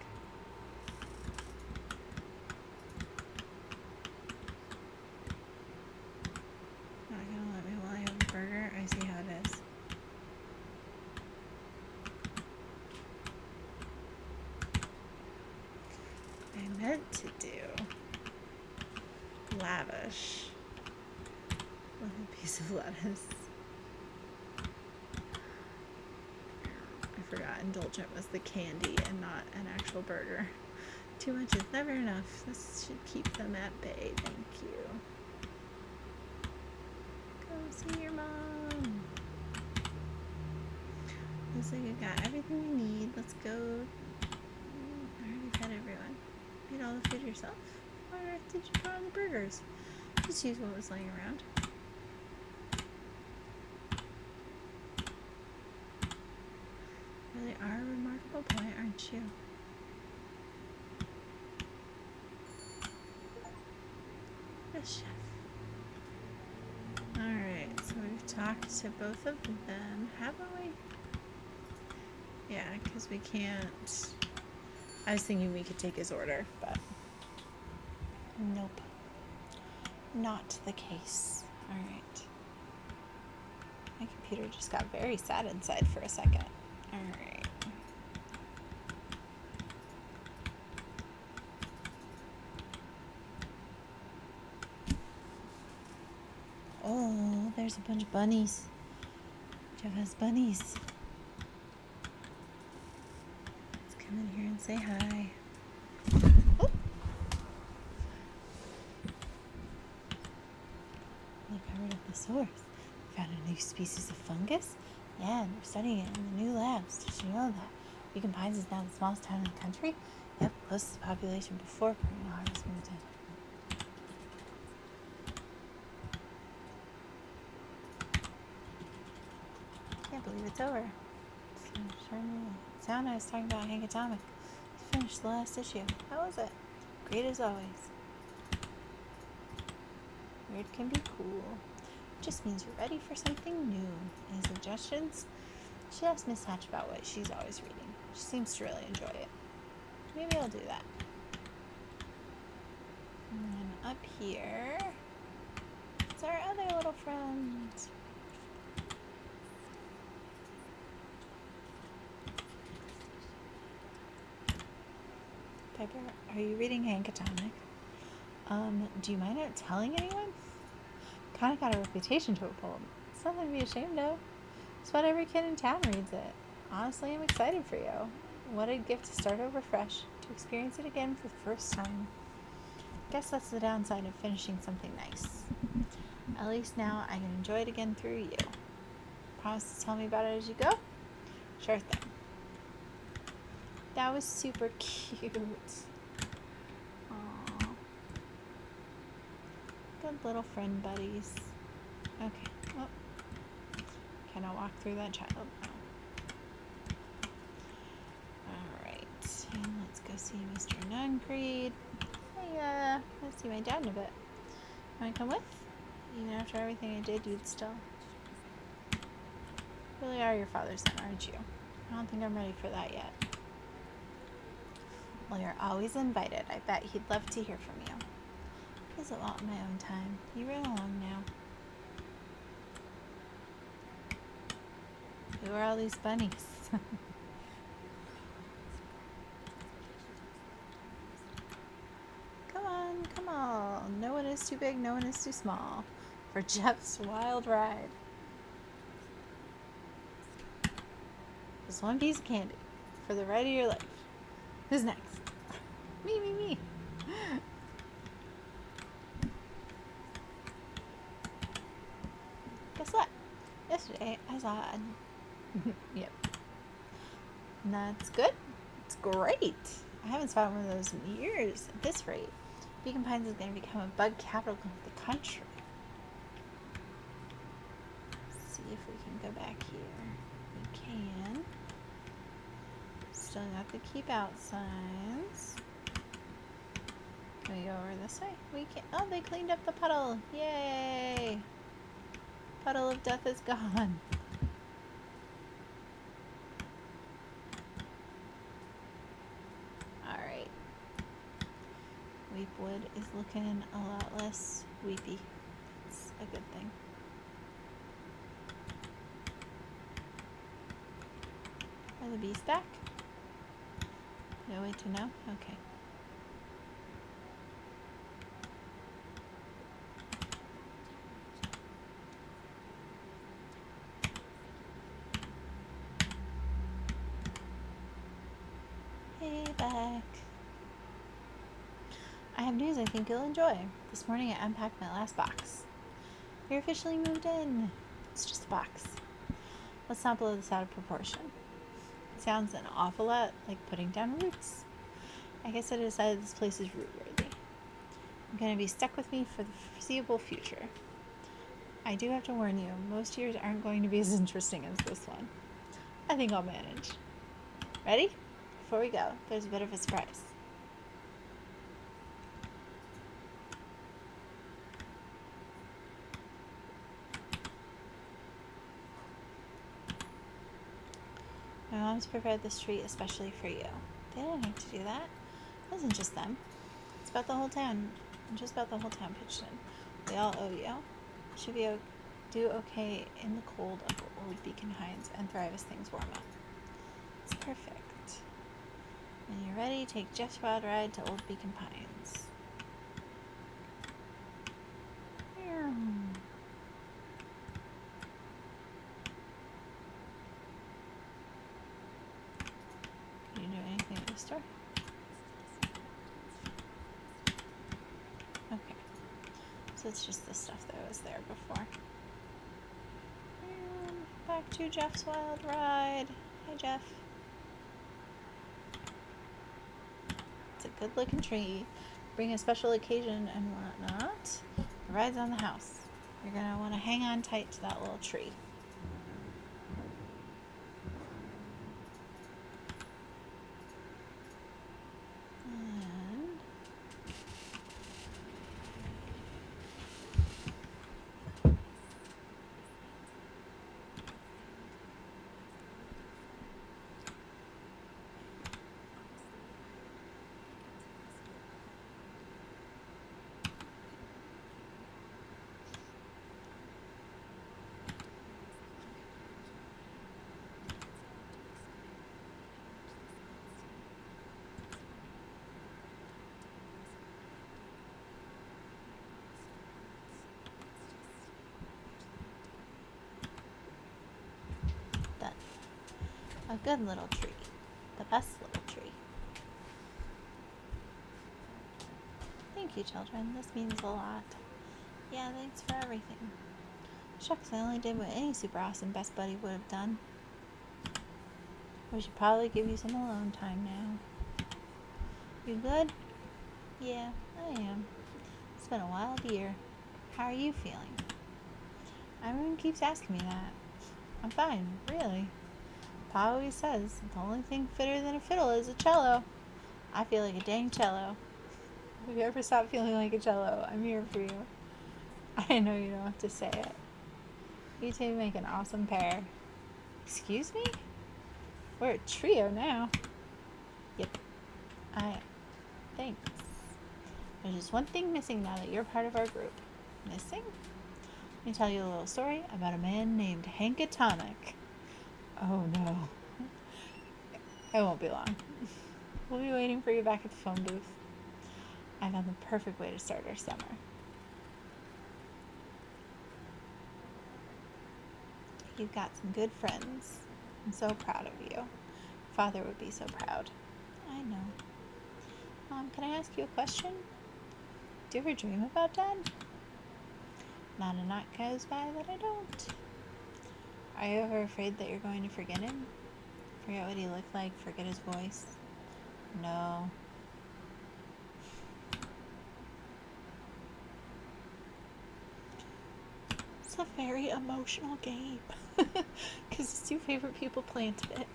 Not gonna let me while I have a burger. I see how it is. I meant to do lavish with a piece of lettuce. I forgot indulgent was the candy and not an actual burger. Too much is never enough. This should keep them at bay. Thank you. Go see your mom. Looks like you got everything you need. Let's go. I already fed everyone. Eat all the food yourself? Why on earth did you put on the burgers? Just use what was laying around. Really are a remarkable boy, aren't you? Yes, chef. Alright, so we've talked to both of them, haven't we? Yeah, because we can't. I was thinking we could take his order, but nope. Not the case. Alright. My computer just got very sad inside for a second. Alright. Oh, there's a bunch of bunnies. Jeff has bunnies. Let's come in here and say hi. Oh. They covered up the source. Found a new species of fungus? Yeah, and they're studying it in the new labs. Did you know that? Beacon Pines is now the smallest town in the country? Yep, closest population before perennial harvest moved in. Can't believe it's over. Sound I was talking about Hank Atomic. Just finished the last issue. How was it? Great as always. Weird can be cool. Just means you're ready for something new. Any suggestions? She asked Miss Hatch about what she's always reading. She seems to really enjoy it. Maybe I'll do that. And then up here, it's our other little friend. Piper, are you reading Hank Atomic? Do you mind not telling anyone? Kind of got a reputation to uphold. It's nothing to be ashamed of. It's what every kid in town reads it. Honestly, I'm excited for you. What a gift to start over fresh, to experience it again for the first time. Guess that's the downside of finishing something nice. At least now I can enjoy it again through you. Promise to tell me about it as you go? Sure thing. That was super cute. Aww. Good little friend buddies. Okay. Well, can I walk through that child now? Alright. And let's go see Mr. Nuncreed. Hey, let's see my dad in a bit. Wanna come with? Even after everything I did, you'd still. You really are your father's son, aren't you? I don't think I'm ready for that yet. Well, you're always invited. I bet he'd love to hear from you. Visit Walt in my own time. You run along now. Who are all these bunnies? Come on. No one is too big, no one is too small for Jeff's wild ride. Just one piece of candy for the ride of your life. Who's next? Me. Guess what? Yesterday I saw a... Yep. And that's good. It's great. I haven't spotted one of those in years at this rate. Beacon Pines is going to become a bug capital of the country. Let's see if we can go back here. We can. Still got the keep out signs. Can we go over this way? We can. Oh, they cleaned up the puddle. Yay! Puddle of death is gone. Alright. Weepwood is looking a lot less weepy. It's a good thing. Are the bees back? No way to know? Okay. Hey, back. I have news I think you'll enjoy. This morning I unpacked my last box. You're officially moved in. It's just a box. Let's not blow this out of proportion. It sounds an awful lot like putting down roots. I guess I decided this place is root worthy. I'm going to be stuck with me for the foreseeable future. I do have to warn you, most years aren't going to be as interesting as this one. I think I'll manage. Ready? Before we go, there's a bit of a surprise. My mom's prepared this treat especially for you. They didn't have to do that. It wasn't just them. It's about the whole town. Just about the whole town pitched in. We all owe you. Should be do okay in the cold of Old Beacon Pines and thrive as things warm up. It's perfect. When you're ready, take Jeff's wild ride to Old Beacon Pines. store? Okay. So it's just the stuff that was there before. And back to Jeff's Wild Ride. Hi, Jeff. It's a good looking tree. Bring a special occasion and whatnot. The ride's on the house. You're going to want to hang on tight to that little tree. And done. A good little tree. The best little tree. Thank you, children. This means a lot. Yeah, thanks for everything. Shucks, I only did what any super awesome best buddy would have done. We should probably give you some alone time now. You good? Yeah, I am. It's been a wild year. How are you feeling? Everyone keeps asking me that. I'm fine, really. Pa always says the only thing fitter than a fiddle is a cello. I feel like a dang cello. If you ever stop feeling like a cello, I'm here for you. I know you don't have to say it. You two make an awesome pair. Excuse me? We're a trio now. Yep. Thanks. There's just one thing missing now that you're part of our group. Missing? Let me tell you a little story about a man named Hank Atomic. Oh no. It won't be long. We'll be waiting for you back at the phone booth. I found the perfect way to start our summer. You've got some good friends. I'm so proud of you. Father would be so proud. I know. Mom, can I ask you a question? Do you ever dream about Dad? Not a night goes by that I don't. Are you ever afraid that you're going to forget him? Forget what he looked like? Forget his voice? No. It's a very emotional game. Because his two favorite people planted it.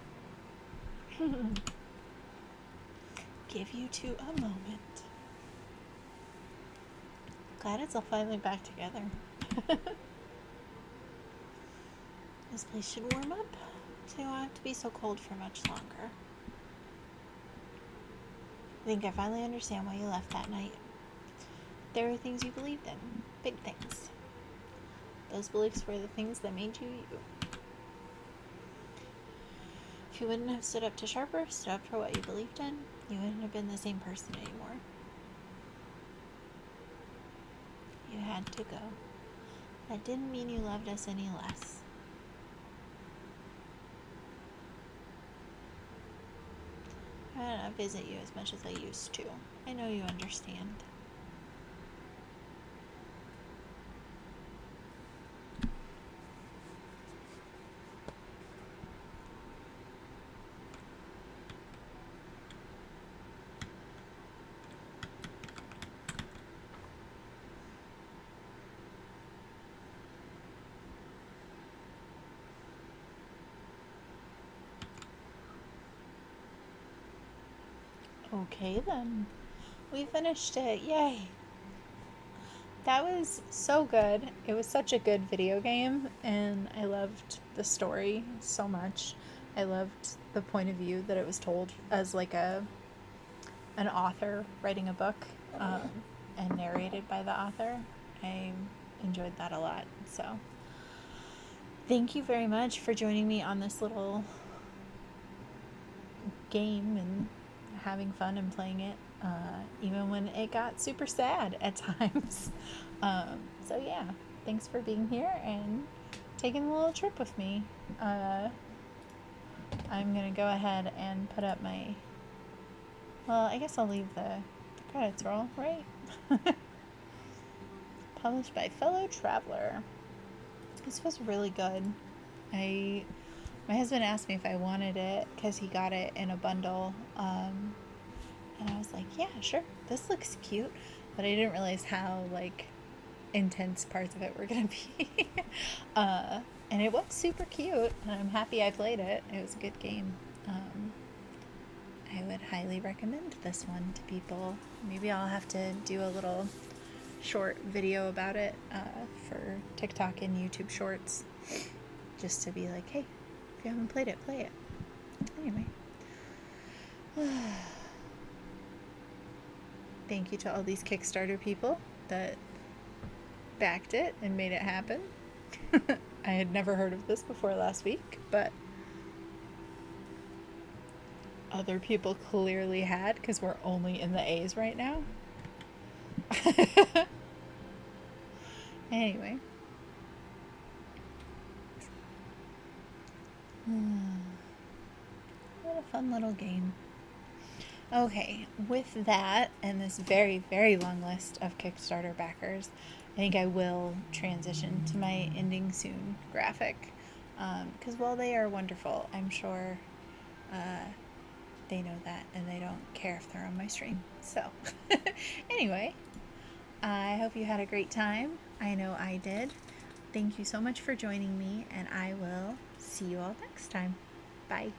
Give you two a moment. Glad it's all finally back together. This place should warm up, so you won't have to be so cold for much longer. I think I finally understand why you left that night. There were things you believed in, big things. Those beliefs were the things that made you you. If you wouldn't have stood up to Sharper, stood up for what you believed in, you wouldn't have been the same person anymore. You had to go. That didn't mean you loved us any less. I might not visit you as much as I used to. I know you understand. Okay then. We finished it. Yay. That was so good. It was such a good video game, and I loved the story so much. I loved the point of view that it was told as like an author writing a book, and narrated by the author. I enjoyed that a lot. So thank you very much for joining me on this little game and having fun and playing it, even when it got super sad at times. So yeah, thanks for being here and taking a little trip with me. I'm gonna go ahead and put up my Well, I guess I'll leave the credits roll, right? Published by Fellow Traveler. This was really good. My husband asked me if I wanted it because he got it in a bundle, and I was like, yeah, sure. This looks cute, but I didn't realize how like intense parts of it were gonna be. And it was super cute, and I'm happy I played it. It was a good game. I would highly recommend this one to people. Maybe I'll have to do a little short video about it for TikTok and YouTube Shorts, just to be like, hey, if you haven't played it, play it. Anyway. Thank you to all these Kickstarter people that backed it and made it happen. I had never heard of this before last week, but other people clearly had, because we're only in the A's right now. Anyway. What a fun little game. Okay, with that and this very, very long list of Kickstarter backers, I think I will transition to my ending soon graphic. Because while they are wonderful, I'm sure they know that and they don't care if they're on my stream. So, anyway, I hope you had a great time. I know I did. Thank you so much for joining me, and I will see you all next time. Bye.